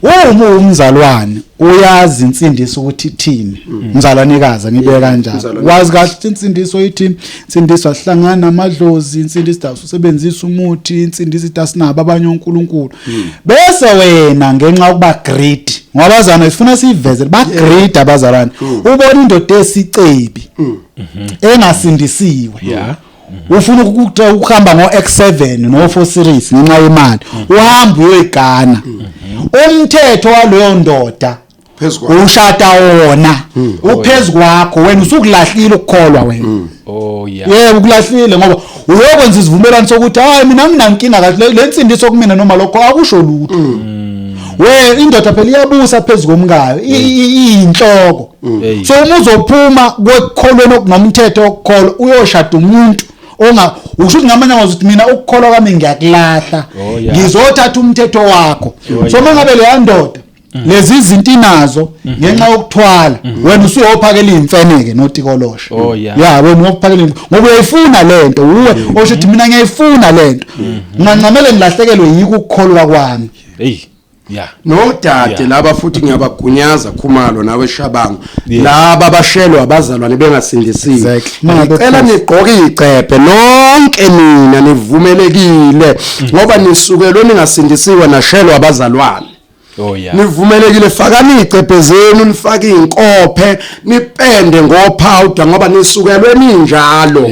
uma umzalwane uyazi insindiso ukuthi ithini umzalwanekazi ngibeka kanjalo wazi kahle insindiso ithi insindiso ahlangana namadlozi insindiso usebenzisa umuthi insindiso itasinaba abanye uNkulunkulu bese wena ngenxa yokuba greed ngoba abazana ifuna siveze ba greed abazalwane ubona indoda esicebi engasindisiwe ufuna ukuhamba ngo-X7 no-4 series ngenxa yemali uhamba uyoyigana umthetho waleyo ndoda ushada wona uphezu kwakho wena usukulahlile ukukholwa wena yebo ukulahlile ngoba uyokwenza isivumelwano sokuthi hayi mina nginankinga kahle le nsindiso kumina noma lokho akusho lutho we indoda phela iyabusa phezu komkayo iyinhloko so uma uzophuma kwekholweni okunomthetho okukholwa uyoshada umuntu ushuthi ngamanye amazwi ukuthi mina ukukholwa kwami ngiyakulahla ngizothatha umthetho wakho so mangabe le ndoda lezi izinto inazo ngenxa yokuthwala wena usuyophakela imfeneke notikolosha wena uyophakela ngoba uyayifuna lento uwe oshuthi mina ngiyayifuna lento ngincamele ngilahlekelwe yiko ukukholwa kwami nodade laba futhi ngiyabagunyaza Khumalo nawe Shabangu laba abashelwa abazalwane bengasindisiwe ngicela nigqoke icephe lonke nina nivumelekile ngoba nisukelwe ningasindisiwe nashelwa abazalwane nivumelekile fakani icephe zenu nifake inkophe nipende ngopowder ngoba nisukelwe ninjalo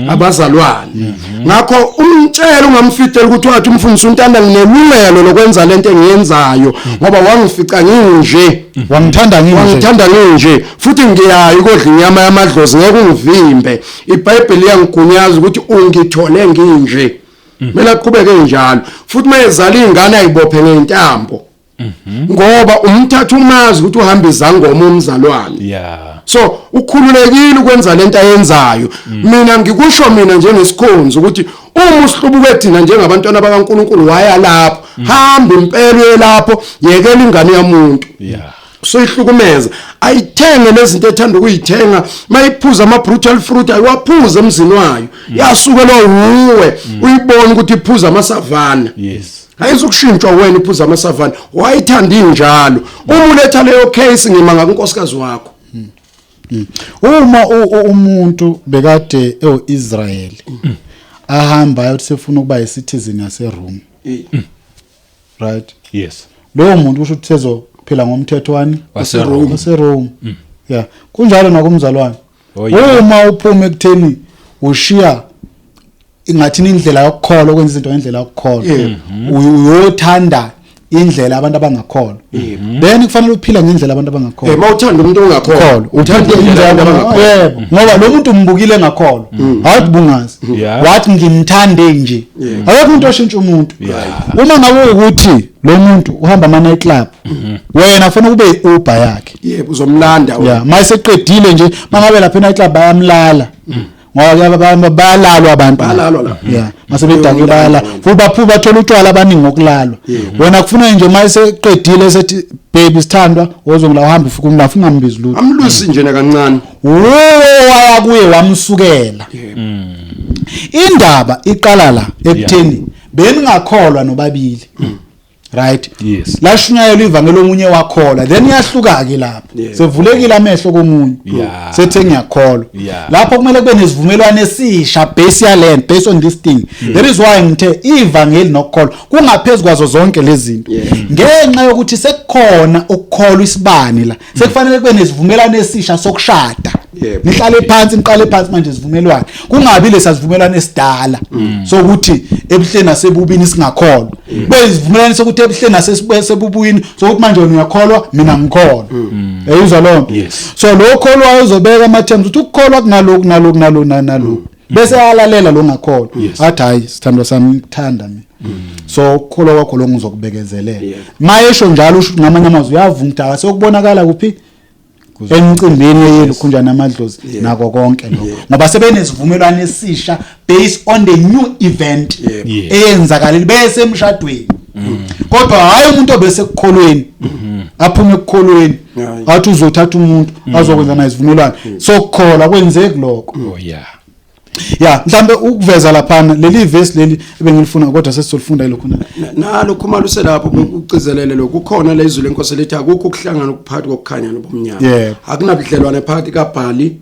abazalwane ngakho umtshela ungamfitela ukuthi wathi umfundisi uNtanda nginelungelo lokwenza lento engiyenzayo ngoba wangifica nginje wangithanda nginje futhi ngiyayi kodla inyama yamadlozi ngeke ungivimbe iBhayibheli yangigunyaza ukuthi ungithole nginje mina aqhubeke njalo futhi mayezala ingane ayibophe ngentambo ngoba umthatha umazi ukuthi uhamba izangoma umzalwane so ukhululekile ukwenza lento ayenzayo mina ngikusho mina njengesikhonzi ukuthi uma usihlubuke thina njengabantwana bakaNkuluNkulu waya lapho hamba impela lapho yekela ingane yamuntu so ihlukumeza ayithenge lezinto ethanda ukuyithenga mayiphuza ama brutal fruit ayiwaphuza emzini wayo yasukelwa uwe uyibona ukuthi iphuza amasavana ayizukushintshwa wena iphuza amasavana wayithanda injalo uma uletha leyo case ngimanga kunkosikazi wakho uma umuntu bekade eIsrael ahamba ayothi sefuna ukuba yicitizen yaseRome right lo muntu usho ukuthi ezophila ngomthetho wani waseRome kunjalo nakumzalwane uma uphuma ekutheni ushiya ingathi indlela yokukholwa ukwenza izinto ngendlela yokukholwa uyothanda indlela abantu abangakholwa then kufanele uphile ngendlela abantu abangakholwa mawuthanda umuntu ongakholwa uthanda indlela abangakholwa ngoba lo muntu umbukile engakholwa hayi bungazi wathi ngimthande nje akekho umuntu oshintsha umuntu uma ngabe ukuthi lo muntu uhamba ama night club wena kufanele kube iUber yakhe yebo uzomlanda mayiseqedile nje mangabe lapha night club bayamlala ngoba bayalalwa abantu mase bedake bayala futhi baphuba bathola utshwala abaningi ngokulalwa wena kufuna nje mayiseqedile sethi baby sithandwa ozongila uhamba ufika umlafu ungambizi lutho amlusi nje kancane waya kuye wamsukela indaba iqala la ekutheni beningakholwa nobabili right lashunyayela ivangelo omunye wakholwa then iyahluka ke lapho sevulekile amehlo komunye sethe ngiyakholwa lapho kumele kube nesivumelwano esisha based on this thing that is why ngithe ivangeli nokukholwa kungaphezulu kwazo zonke lezi zinto ngenxa yokuthi sekukhona ukukholwa isibani la sekufanele kube nesivumelwano esisha sokushada nihlale phansi niqale phansi manje sivumelwano kungabi lesasivumelwano esidala sokuthi ebuhleni nasebubini singakholwa bezivumelwano sokuthi ebuhleni nasebubini sokuthi manje wena uyakholwa mina ngikholwa eyizwa lonke so lo kholwa uzobeka ama terms ukuthi ukukholwa kunalokhu bese ayalalela lo ngakholwa athi hayi sithandwa sami ngithanda mina so ukukholwa kwakho lo ngizokubekezelela mayesho njalo usho ngamanye amazwi uyavuma ukuthi akasokubonakala kuphi emcimbini yelukhunjana amadlozi nako konke lokho ngoba sebenesivumelwano esisha based on the new event eyenzakalile bese emshadweni kodwa hayi umuntu obese ekukholweni aphume ekukholweni athi uzothatha umuntu azokwenza naye isivumelwano sokukhola kwenzeki lokho mhlambe ukuveza lapha leli verse leli ebengilifuna kodwa sesizolifunda lokho nalo khumalo selapho ukucizelele lokho kukhona lezwi lenkosi lethi akukho ukuhlangana ukuphakathi kokukhanya nobumnyama akunabudlelwane phakathi kaBhali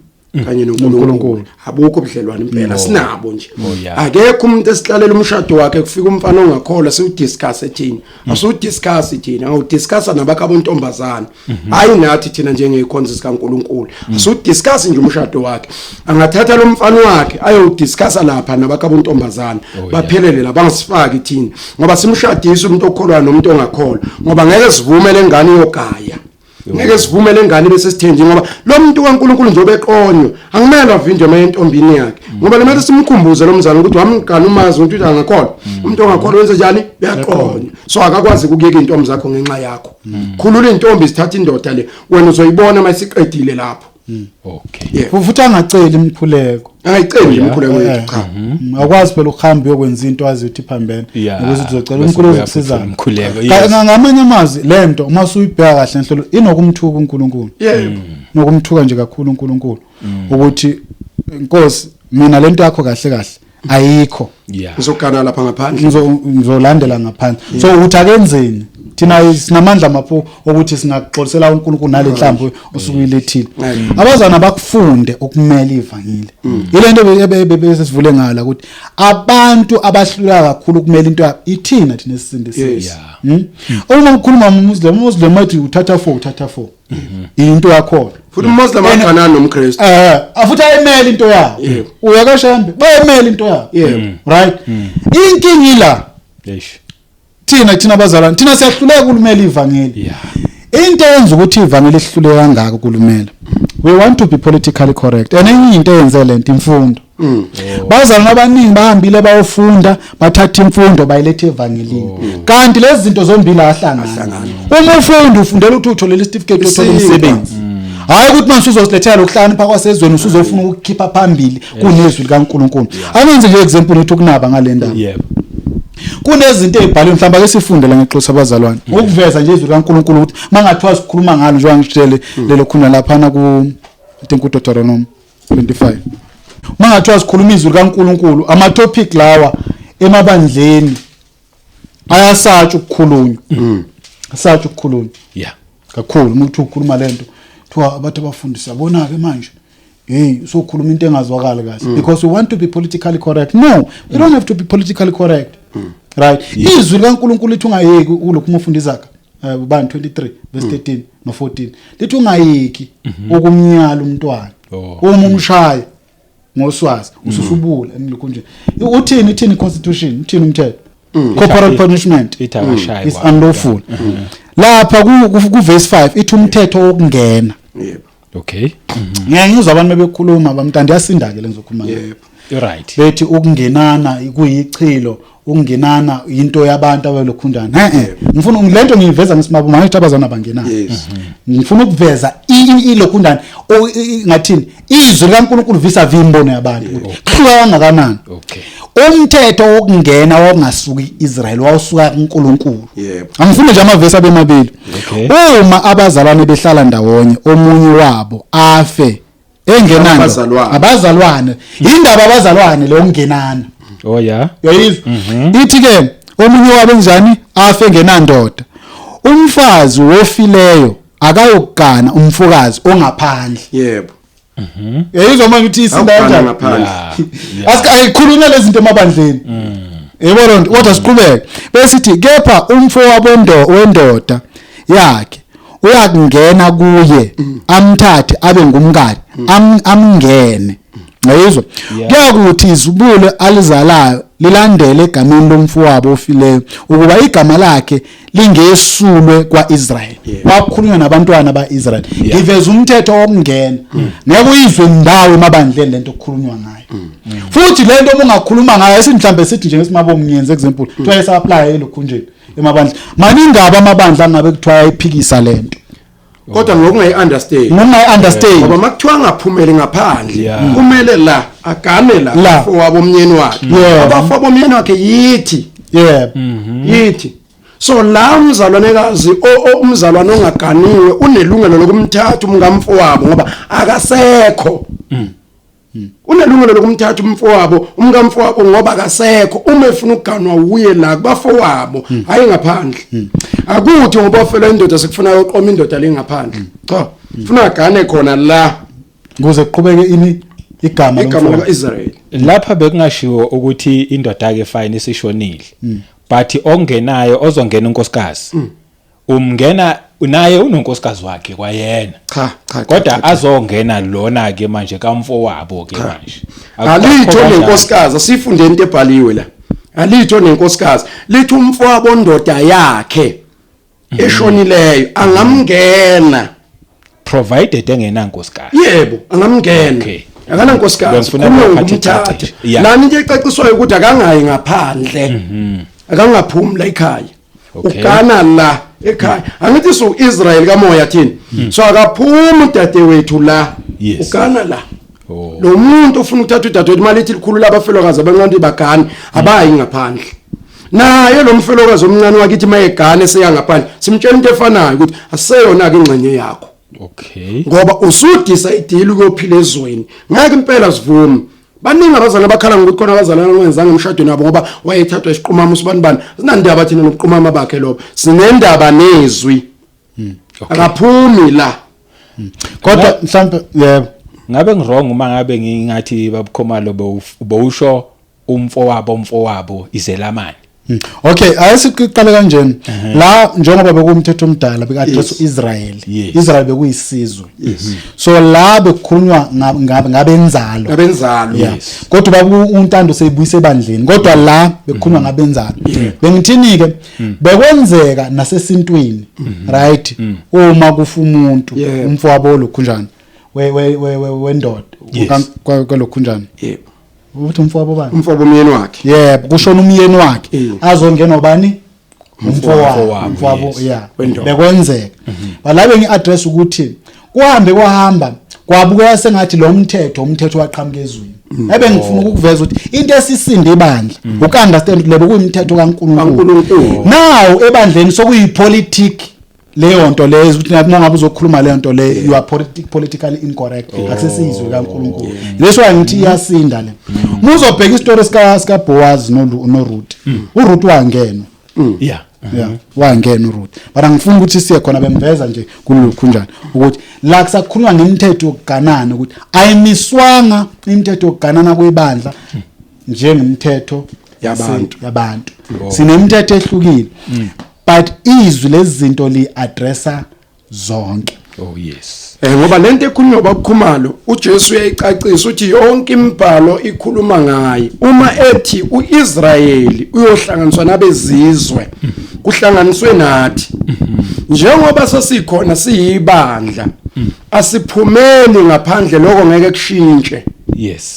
kanye noNkulunkulu abukho ubudlelwane impela sinabo nje akekho umuntu esihlalela umshado wakhe kufika umfana ongakholwa siudiscuss ethini asudiscuss ethini awudiscussa nabakabontombazana hayi nathi thina njengekhonzo sikaNkulunkulu asudiscuss nje umshado wakhe angathatha lo mfana wakhe ayodiscussa lapha nabakabontombazana baphelele la bangasifaki thina ngoba simshadisa umuntu okholwa nomuntu ongakholwa ngoba ngeke sivumele ingane yogaya ngeke sivumele ingane bese sithenje ngoba lo muntu kaNkulunkulu njobe eqonyo angimele avinje emantombini yakhe ngoba lemele simkhumbuze lo mzalo ukuthi wamgana umazi ukuthi angakholwa umuntu ongakholwa wenza njani uyaqonya so akakwazi ukuyeka intombi zakho ngenxa yakho khulula intombi sithatha indoda le wena uzoyibona masiqedile lapho futhi angaceli imphuleko ayiceli imphuleko yethu cha akwazi phela ukuhamba uyokwenza into azi ukuthi phambene ukuze uzocela uNkulunkulu ukusiza imphuleko ngamanye amazwi lento uma usuyibheka kahle enhlelo inokumthuka uNkulunkulu nokumthuka nje kakhulu uNkulunkulu ukuthi inkosi mina lento yakho kahle kahle ayikho ngizogana lapha ngaphandle ngizolandela ngaphandle so uthi akenzeni thina sinamandla mapho ukuthi singaxolisela uNkulunkulu nalenhlamvu osukuyilethile abazana bakufunde okumele ivangile ilento besivule ngala ukuthi abantu abahlula kakhulu kumele into yabo ithina thina esisindisile uma ukhuluma umuslim athi uthatha 4 into yakho futhi umuslim akana nomkristu afuthi ayemele into yabo uyakashambe bayemele into yabo right inkingi la thina abazalwane thina siyahluleka ukulumela ivangeli into eyenza ukuthi ivangeli lihlule kangaka ukulumela we want to be politically correct and enye into eyenze lento imfundo bazalwane abaningi bahambile bayofunda bathatha imfundo bayilethe evangelini kanti lezi zinto zombili ahlangana uma ufundela ukuthi uthole certificate uthola umsebenzi hayi ukuthi manje uzozilethela ukuhlakanipha kwasezweni usuzofuna ukukhipha phambili kunezwi likaNkulunkulu amenze nje example ukuthi ukunaba ngalendaba kunezinto ezibhalwe mhlawumbe ke sifundela ngexoxa abazalwane ukuveza nje izwi likaNkulunkulu ukuthi mangathiwa sikhuluma ngalo njengoba ngishitshele lelo khona lapha ku Deuteronomy 25 mangathiwa sikhuluma izwi likaNkulunkulu ama topic lawa emabandleni ayasatsha ukukhulunywa asatsha ukukhulunywa kakhulu umuntu ukhuluma lento thiwa abantu abafundisi yabona ke manje so khuluma into engazwakala kahle because we want to be politically correct no we don't have to be politically correct right izwi likaNkulunkulu lithi ungayeki ulokhu umfundisa ubani 23 verse 13 no 14 lithi ungayeki ukumnyala umntwana uma umshaya ngoswazi ususubula emlokhu nje uthini constitution uthini umthetho corporal punishment is unlawful lapha ku verse 5 ithi umthetho wokungena okay ngiyangizwa abantu bebekhuluma bamntandi yasinda ke lenzokhuluma you're right bethi ukungenana kuyichilo ukungenana into yabantu abelokhundana ngifuna ngilento ngiyiveza ngesimabo mangithi abazana bangenana ngifuna ukuveza ilokhundana ngathini izwi likaNkulunkulu visa vimbono yabantu kuhluka kangakanani umthetho wokungena wongasuki Israel wawusuka kuNkulunkulu angifune nje amavesi abemabili uma abazalwane behlala ndawonye omunye wabo afe engenando abazalwane indaba abazalwane lo ngenana yayizwa ithi ke omunye wabo njani afe ngenandoda umfazi wofileyo akayogana umfokazi ongaphandle yayizwa manje uthi isinda kanjani asikhulunywa lezi zinto emabandleni yebo nto kodwa siqhubeke besithi kepha umfowabo wendoda yakhe uyakungena kuye amthathe abe ngumkakhe amngene yayizwa kuyakuthi izibulo alizalayo lilandele egameni lomfowabo ofileyo ukuba igama lakhe lingesulwe kwaIsrayeli wakhulunywa nabantwana baIsrayeli iveza umthetho wokungena ngeke uyizwe indawo emabandleni lento okukhulunywa ngayo futhi lento obungakhuluma ngayo esimhlambe sithi nje ngesimabo ngiyenze example kuthiwa esa apply elokhunjeni emabandla maningi amabandla angabe kuthiwa ayiphikisa lento kodwa ngokungayi-understand noma understand ngoba makuthiwa ngaphumeli ngaphandle Yeah. kumele la agane la abafowabo omnyeni wakhe abafowabo omnyeni wakhe yithi yithi so la umzalwanekazi umzalwane ongaganiwe unelungelo lokumthatha umkamfowabo ngoba akasekho unelungelo lokumthatha umkamfowabo ngoba akasekho uma efuna ukuganwa uye la kubafowabo hayi ngaphandle akuthi ngoba ufela indoda sekufuna uqoma indoda lengaphandle cha ufuna agane khona la ukuze kuqhubeke ini igama likaIsrael lapha bekungashiwo ukuthi indoda ke fine isishonile but ongenayo ozongena unkosikazi umngena naye unonkosikazi wakhe kwayena cha kodwa azongena lona ke manje kamfowabo ke manje alitho lenkosikazi asifunde into ebhaliwe la alitho nenkosikazi lithi umfowabo ondoda yakhe eshonileyo angamngena provided engenankosikazi yebo angamngena akana nkosikazi kumthatha lana into ecaciswayo ukuthi akangayi ngaphandle akangaphumi la ekhaya ukana la ekhaya angithi so Israel kamoya thini so akaphumi udadewethu la ukana la lo muntu ufuna ukuthatha udadewethu mali ithi likhulu labafelokazi abancane bagane abayi ngaphandle naye lo mfelokazi omncane wakithi mayegane seya ngaphandle simtshela into efanayo ukuthi aseyona ke ingcenye yakho ngoba usudecide ukuyophila ezweni ngeke impela sivume baningi abazali abakhala ngokuthi khona abazali abangenzanga emshadweni wabo ngoba wayethathwa isiqhumama usibanibani sinandaba thina nokuqhumama bakhe lobo sinendaba nezwi akaphumi la kodwa mhlawumbe yebo ngabe ngirong uma ngabe ngingathi babukhomalo bowusho umfowabo izelamani okay ayesiqale kanjeni la njengoba bekumthetho omdala bekaDresu Israel Israel bekuyisizwe so la bekukhulunywa ngabenzalo kodwa babu untando seyibuyise ebandleni kodwa la bekukhulunywa ngabenzalo bengithini ke bekwenzeka nasesintwini right uma kufa umuntu umfowabo lo kunjani wendoda kwalokhunjani yebo uthi umfowabo bani umfowabo omyeni wakhe yebo kushona umyeni wakhe azongena ubani umfowabo bekwenzeka balabe ngiaddress ukuthi kwahamba kwabuka sengathi lo umthetho waqhamuka ezweni ebe ngifuna ukuveza ukuthi into esisinde ibandla ukunderstand lebo kuyimthetho kaNkulunkulu now ebandleni sokuyipolitics leyo nto lezo ukuthi nathi ngabe uzokhuluma leyo nto le you are politically incorrect akusesizwe kaNkulunkulu leso ngithi iyasinda le muzobheka istory sika Boaz no Ruth uRuth wangena wangena uRuth bara ngifuna ukuthi siye khona bemveza nje kulokhu ukuthi la kusakhulunywa ngemithetho yokuganana ukuthi ayimiswanga imithetho yokuganana kwebandla njengemithetho yabantu sinemithetho ehlukile but izwi lezinto li addressa zonke ngoba lento ekhulunywa babukhumalo uJesu uyayicacisa uthi yonke imibhalo ikhuluma ngaye uma ethi uIsrayeli uyohlanganiswa nabezizwe kuhlanganiswe nathi njengoba sesikhona siyibandla asiphumeli ngaphandle lokho ngeke kushintshe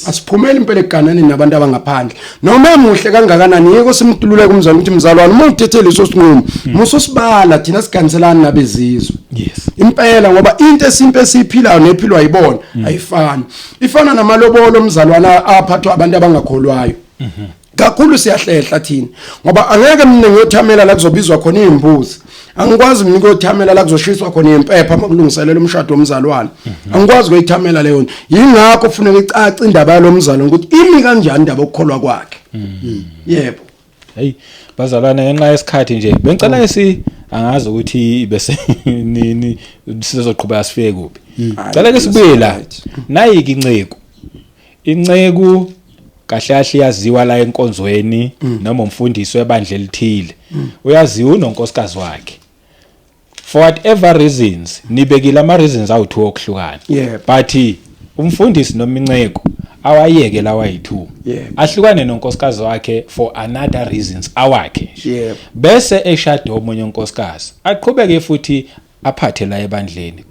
asiphumeli impela eganani nabantu abangaphandle noma emuhle kangakanani yeke simdulule kumzalo ukuthi mzalwane uma uthethe leso sinqumo musosibala thina siganiselana nabezizwe impela ngoba into esimpe esiphilayo nephilwa yibona ayifani ifana namalobolo omzalwana aphathwa abantu abangakholwayo kakhulu siyahlehla thina ngoba angeke mina ngiyothamela la kuzobizwa khona izimbuzi angikwazi mina ukuyothamela la kuzoshiswa khona impepha makulungiselela umshado womzalwane angikwazi ukuyithamela leyo nto yingakho kufanele icace indaba yalomzalo ukuthi imi kanjani indaba okukholwa kwakhe yebo hey bazalwane ngenxa yesikhathi nje bengicela angazi ukuthi bese nini sizoqhubeka sifike kuphi cela ke sibuye la nayiki inceku kahle yaziwa la enkonzweni noma umfundisi webandla elithile uyaziwa unonkosikazi wakhe for whatever reasons nibekile ama reasons awu2 okuhlukana but umfundisi noma inceku awayeke la wayi2 ahlukane nonkosikazi wakhe for another reasons awakhe bese eshado omunye unkosikazi aqhubeke futhi aphathe la ebandleni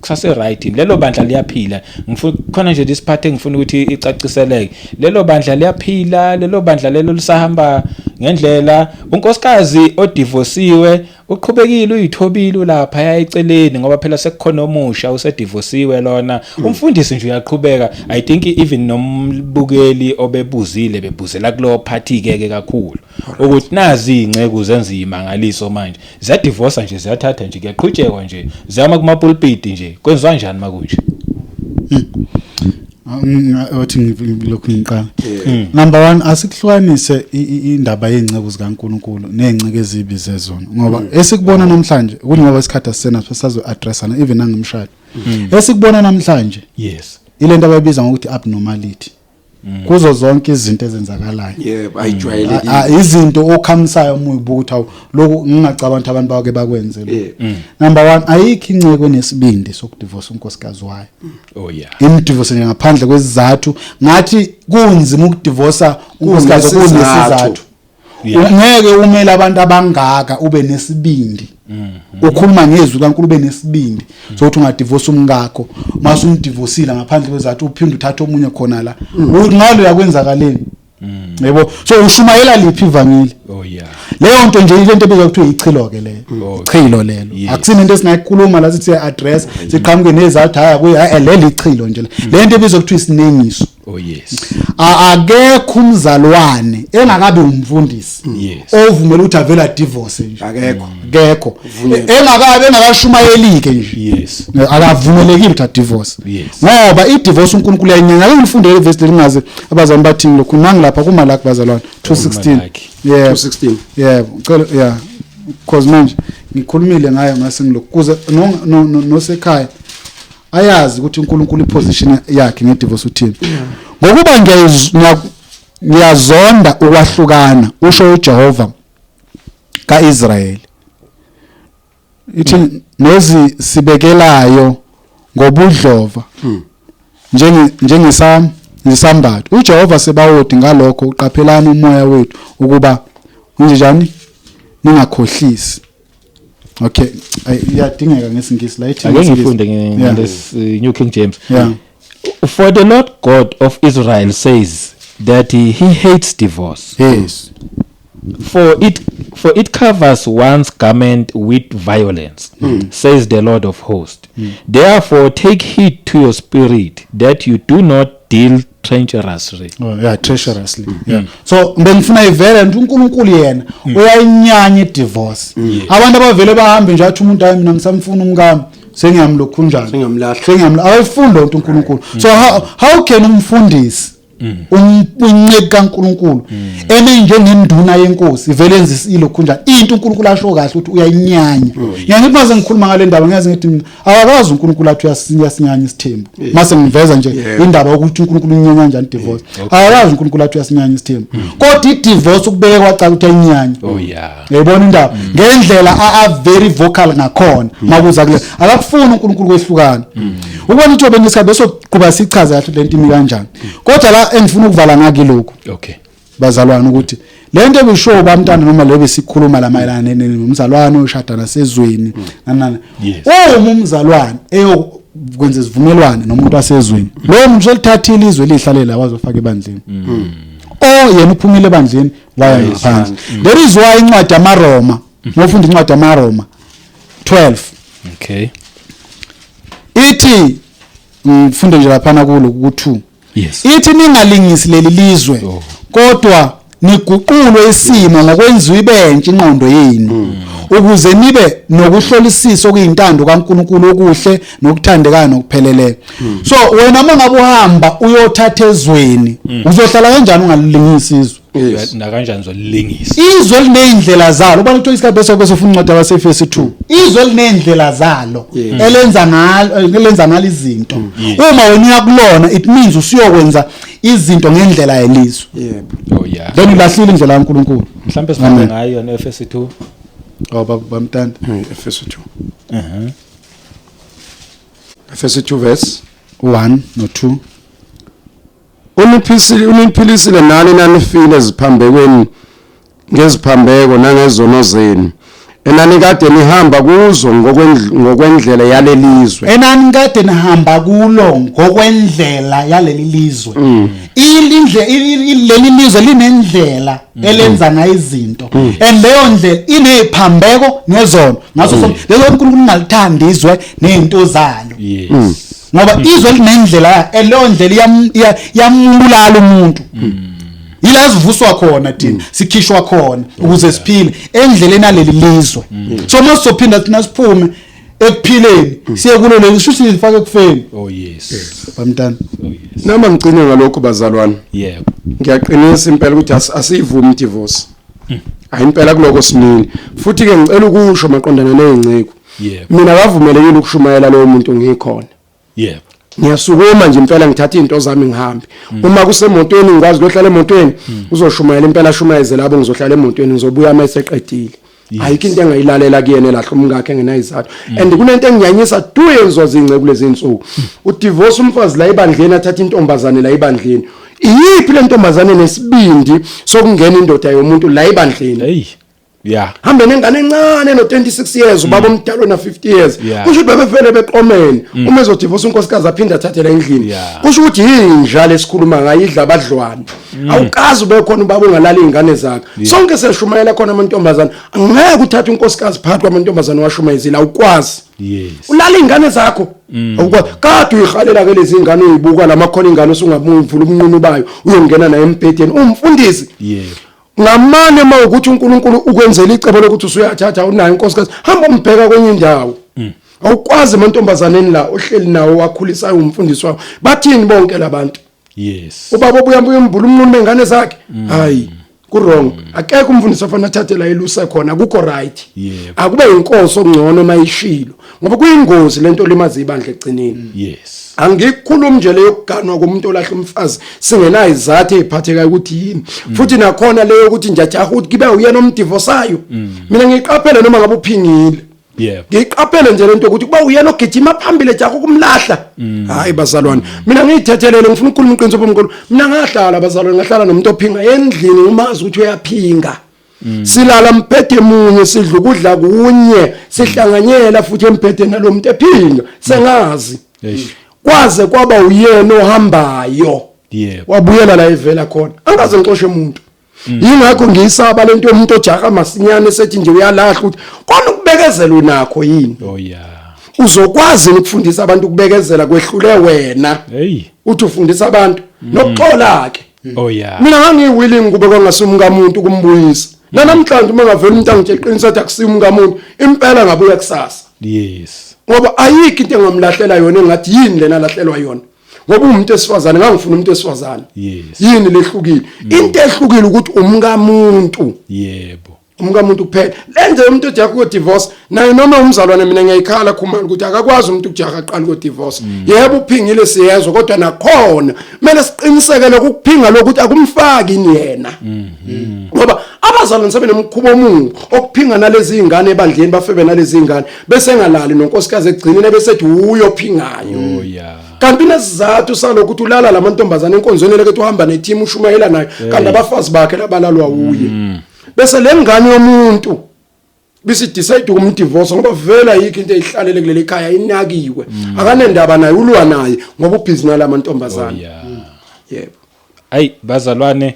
kusase right lelo bandla liyaphila ngifuna khona nje disiphathe engifuna ukuthi icaciseleke lelo bandla liyaphila lelo bandla lelo lisahamba ngendlela unkosikazi odivorciwe uqhubekile uyithobile lapha yayiceleni ngoba phela sekukhona omusha usedivosiwe lona umfundisi nje uyaqhubeka I think even nombukeli obebuzile bebuzela kulo party ke kakhulu ukuthi nazi inceke zenza imangaliso manje ziyadivorce nje ziyathatha nje kuyaqhutshekwa nje zama kuma pulpit nje kwenziwa kanjani makunje othi ngilokhu ngiqala number 1 asikuhlukanise indaba yezinceke zikaNkuluNkulu nezinceke ezibi zezona ngoba esikubona namhlanje kungoba isikhathi asena sazo addressana even nangimshado esikubona namhlanje yes ilento abayibiza ngokuthi abnormality kuzo zonke izinto ezenzakalayo yebo ayijwayele izinto okhamsayo uma uyibuka ukuthi lokho ngingacabanga abantu bake bakwenze lo number 1 ayikho inceke nesibindi sokudivorce unkosikazi wayo oh yeah imdivorce ngaphandle kwesizathu ngathi kunzima ukudivorce unkosikazi kunesizathu ngeke umele abantu abangaka ube nesibindi ukhuluma ngezwi kaNkulunkulu ube nesibindi sokuthi ungadivorce umngakho mase umdivorceila ngaphandle kwezathu uphinde uthathe omunye khona la ngalo yakwenzakaleni yebo so ushumayela liphi ivangeli oh yeah leyo nto nje ilento ebizwa ukuthi ichilo ke leyo ichilo lelo akusini into esingayikhuluma la sithi address siqhamuke nezathu hayi leli ichilo nje lento ebizwa ukuthi isinengiso oh yes akekho umzalwane engakabe umfundisi ovumela ukuthi avela divorce nje akekho engakashumayelike nje yes akavumelekile ukuthi divorce ngoba i-divorce uNkulunkulu yayinyanya ngifundele iverse lingaze abazali bathini lokhu nangilapha kumalaki bazalwane 2:16 yeah 2:16 yeah ucela yeah because manje ngikhulumile ngayo ngase ngilokhu kuze nosekhaya ayazi ukuthi uNkulunkulu iposition yakhe ngedivorce uthini ngokuba ngiyazonda ukwahlukana usho uJehova kaIsrayeli ithi nozi sibekelayo ngobudlova njengesambatho uJehova sebawodi ngalokho uqaphelana umoya wethu ukuba njani ningakhohlisi okay iyadingeka ngesingisi la ithi ake ngifunde New King James for the Lord God of Israel says that he hates divorce yes for it covers one's garment with violence says the Lord of hosts therefore take heed to your spirit that you do not deal treacherously treacherously so ngifuna ivele nje uNkulunkulu yena uyayinyanya idivorce abantu abavele bahambe nje athi umuntu mina ngisamfuna umkami sengiyamlokhunjana sengiyamla awufunda uNkulunkulu so how can umfundisi unceke kaNkulunkulu enjengenduna yenkosi vele enzisa ilokhunjana into uNkulunkulu asho kahle ukuthi uyayinyanya ngiyathi mase ngikhuluma ngale ndaba ngiyazi ngithi awakazi uNkulunkulu athi uyasinyanya isithembu mase ngiveza nje indaba ukuthi uNkulunkulu unyanya kanjani divorce awakazi uNkulunkulu athi uyasinyanya isithembu kodwa idivorce ukubeka kwacala ukuthi ayinyanya oh yeah yayibona indaba ngendlela a very vocal ngakhona makuza kule akakufuni uNkulunkulu kwehlukana ubona ukuthi bengisikhathi bese kuba sichaza kahle lento imi kanjani kodwa la engifuna ukuvala ngaki lokho okay bazalwane ukuthi lento ebisho bamntana noma lebe sikhuluma la mayelana nomzalwane oshada nasezweni nanana umzalwane eyokwenza isivumelwano nomuntu wasezweni lo muntu selithathile izwe lihlalela wazofaka ebandleni yena uphumile ebandleni waya ngaphansi there is why incwadi yamaRoma ngofunda incwadi yamaRoma 12 okay ithi ngifunde nje lapha kulo ku2 yes ithi ningalingisi leli lizwe kodwa niguqulwe isimo ngokwenziwa ibentshe inqondo yenu ukuze nibe nokuhlolisisa okuyintando kaNkulunkulu okuhle nokuthandekayo nokupheleleyo so wena mangabe uhamba uyothatha ezweni uzohlala kanjani ungalilingisi izwe na kanjani zolilingisa izwe linendlela zalo ubona ukuthi isikhathi bese ufuna incwadi yabaseFesi 2 izwe linendlela zalo elenza ngalo izinto uma wena uyakulona it means usiyokwenza izinto ngendlela yelizwe oh yeah then ulahlile indlela kaNkulunkulu mhlambe sifunde ngayo neFesi 2 bamntanda Efeso 2 Efeso 2 verse 1 no2 uniphilisile nani nanifile eziphambekweni ngeziphambeko nangezono zenu enani kade nihamba kuzo ngokwendlela yalelizwe enani kade nihamba kulo ngokwendlela yaleli lizwe leli lizwe linendlela elenza ngayo izinto and leyo ndlela ineziphambeko nezono ngaso sonke lezo uNkulunkulu ungalithanda izwe nezinto zalo ngoba izwe linendlela leyo ndlela yambulala umuntu ila sivuswa khona thina sikhishwa khona ukuze siphile endleleni naleli lizwe so masizophinda thina siphume ekuphileni siye kulo leli shuthi sifake ekufeni bamntana nama ngicine ngalokho bazalwane yebo ngiyaqinisa impela ukuthi asiyivumi divorce hayi impela kuloko simile futhi ke ngicela ukusho maqondana nezinciko mina bavumelekile ukushumayela lowo muntu ngikhona yebo ngiyasukuma nje impela ngithatha izinto zami ngihambe uma kusemotweni ngikwazi lohlala emotweni uzoshumayela impela shumayeze labo ngizohlala emotweni ngizobuya mase eqedile ayikho into engayilalela kuyena lahlo umngakhe ngenayizathu and kunento engiyanyisa yenziwa zinceke kulezi insuku udivorce umfazi la ebandleni athatha intombazane la ebandleni iyiphi le ntombazane nesibindi sokungena indoda yomuntu la ebandleni hambe nengane encane no 26 years ubaba omdala na 50 years kusho ukuthi bebevele beqomene uma ezodivorce unkosikazi aphinda athathela endlini kusho ukuthi yinjalo esikhuluma ngayidla abadlwane awukazi ube khona ubaba ungalala izingane zakhe sonke seshumayela khona amantombazana angeke uthathe unkosikazi phakathi kwamantombazana washumayezile awukwazi ulala izingane zakho awukwazi kade uyihalela ke lezi izingane uyibuka lamakhona ingane osungabuvula umnqunu bayo uyongena naye embhedeni umfundisi ngamane mawukuthi uNkulunkulu ukwenzela icebo lokuthi usuyathatha unayo inkosikazi hamba umbheka kwenye indawo awukwazi amantombazaneni la ohleli nawo wakhulisayo umfundisi wawo bathini bonke labantu ubaba obuyamba uyembula umnqunu bengane zakhe hayi ku wrong akekho umfundisi afana athathe la elusa khona akukho right akube inkosi ongcono mayishilo ngoba kuyingozi lento limaza ibandla egcineni angikhulumi nje leyo kuganwa komuntu olahla umfazi singenayo izathu eziphathekayo ukuthi yini futhi nakhona leyo ukuthi njajaha ukuthi kibe uyena omdivorceayo mina ngiqaphela noma ngabe uphingile ngiqaphela nje lento ukuthi kuba uyena ogijima phambili jaha ukumlahla hayi bazalwane mina ngiyithethelele ngifuna ukukhuluma iqiniso bomkhulu mina ngahlala bazalwane ngahlala nomuntu ophinga endlini umazi ukuthi uyaphinga silala mphethe munye sidla ukudla kunye sihlanganyela futhi empetheni nalomuntu ephinga sengazi kwaze kwaba uyena ohambayo wabuyela la evela khona angaze ngixoshe umuntu yingakho ngiyisaba lento yomuntu ojaha masinyane sethi nje uyalahla ukuthi kona ukubekezela unakho yini uzokwazi ukufundisa abantu ukubekezela kwehlule wena uthi ufundisa abantu nokuxola ke mina ngangiwilling kube kwangasumka umuntu kumbuyisa namhlanje uma ngavela umuntu angitsheqinisa ukuthi akusimka umuntu impela ngabuya kusasa ngoba ayikho into engamlahlela yona engathi yini lena lahlelwa yona ngoba umuntu esifazane ngangifuna umuntu esifazane yini lehlukile into ehlukile ukuthi umkamuntu umkamuntu kuphela lenze umuntu othi yakho divorce naye noma umzalwane mina ngiyayikhala khumana ukuthi akakwazi umuntu ukujaha aqala ku divorce yebo uphingile siyezwa kodwa nakhona kumele siqinisekele ukuphinga lokuthi akumfaki yena ngoba abazalwane sebenemkhubo omungu okuphinga nalezi izingane ebandleni bafebe nalezi izingane bese engalali nonkosikazi egcinile bese ethi uyophingayo kanti nesizathu salokuthi ulala lamantombazane enkonzweni lekethi uhamba neteam ushumayela nayo kanti abafazi bakhe labalalwa uye bese lengane yomuntu bisi decide ukumdivorce ngoba vela yikho into eyihlalele kuleli ekhaya inakiwe akanendaba naye ulwa naye ngoba ubhizi nalamantombazane yebo ayi bazalwane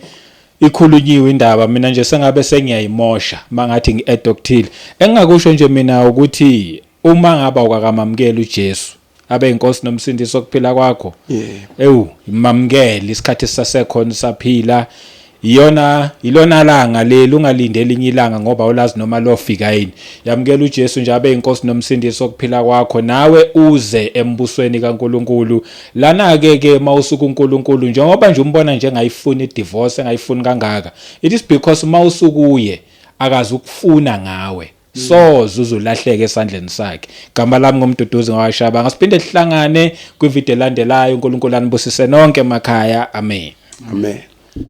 ikhulunyiwe indaba mina nje sengabe sengiyayimosha mangathi ngiadoctile engakusho nje mina ukuthi uma ngaba ukakamamukela uJesu abe inkosi nomsindisi okuphila kwakho imamukele isikhathi sisasekhona saphila ilona langa leli ungalindeli inye ilanga ngoba ulazi noma lofika yini yamukela uJesu nje abe inkosi nomsindisi okuphila kwakho nawe uze embusweni kaNkuluNkulu lana ke mawusuka uNkulunkulu njengoba nje umbona nje engayifuni idivorce engayifuni kangaka it is because mawusukuye akazi ukufuna ngawe so uzulahleke esandleni sakhe gama lami ngomduduzi ngawashaba ngasiphinde sihlangane kwivideo elandelayo uNkulunkulu anibusise nonke emakhaya amen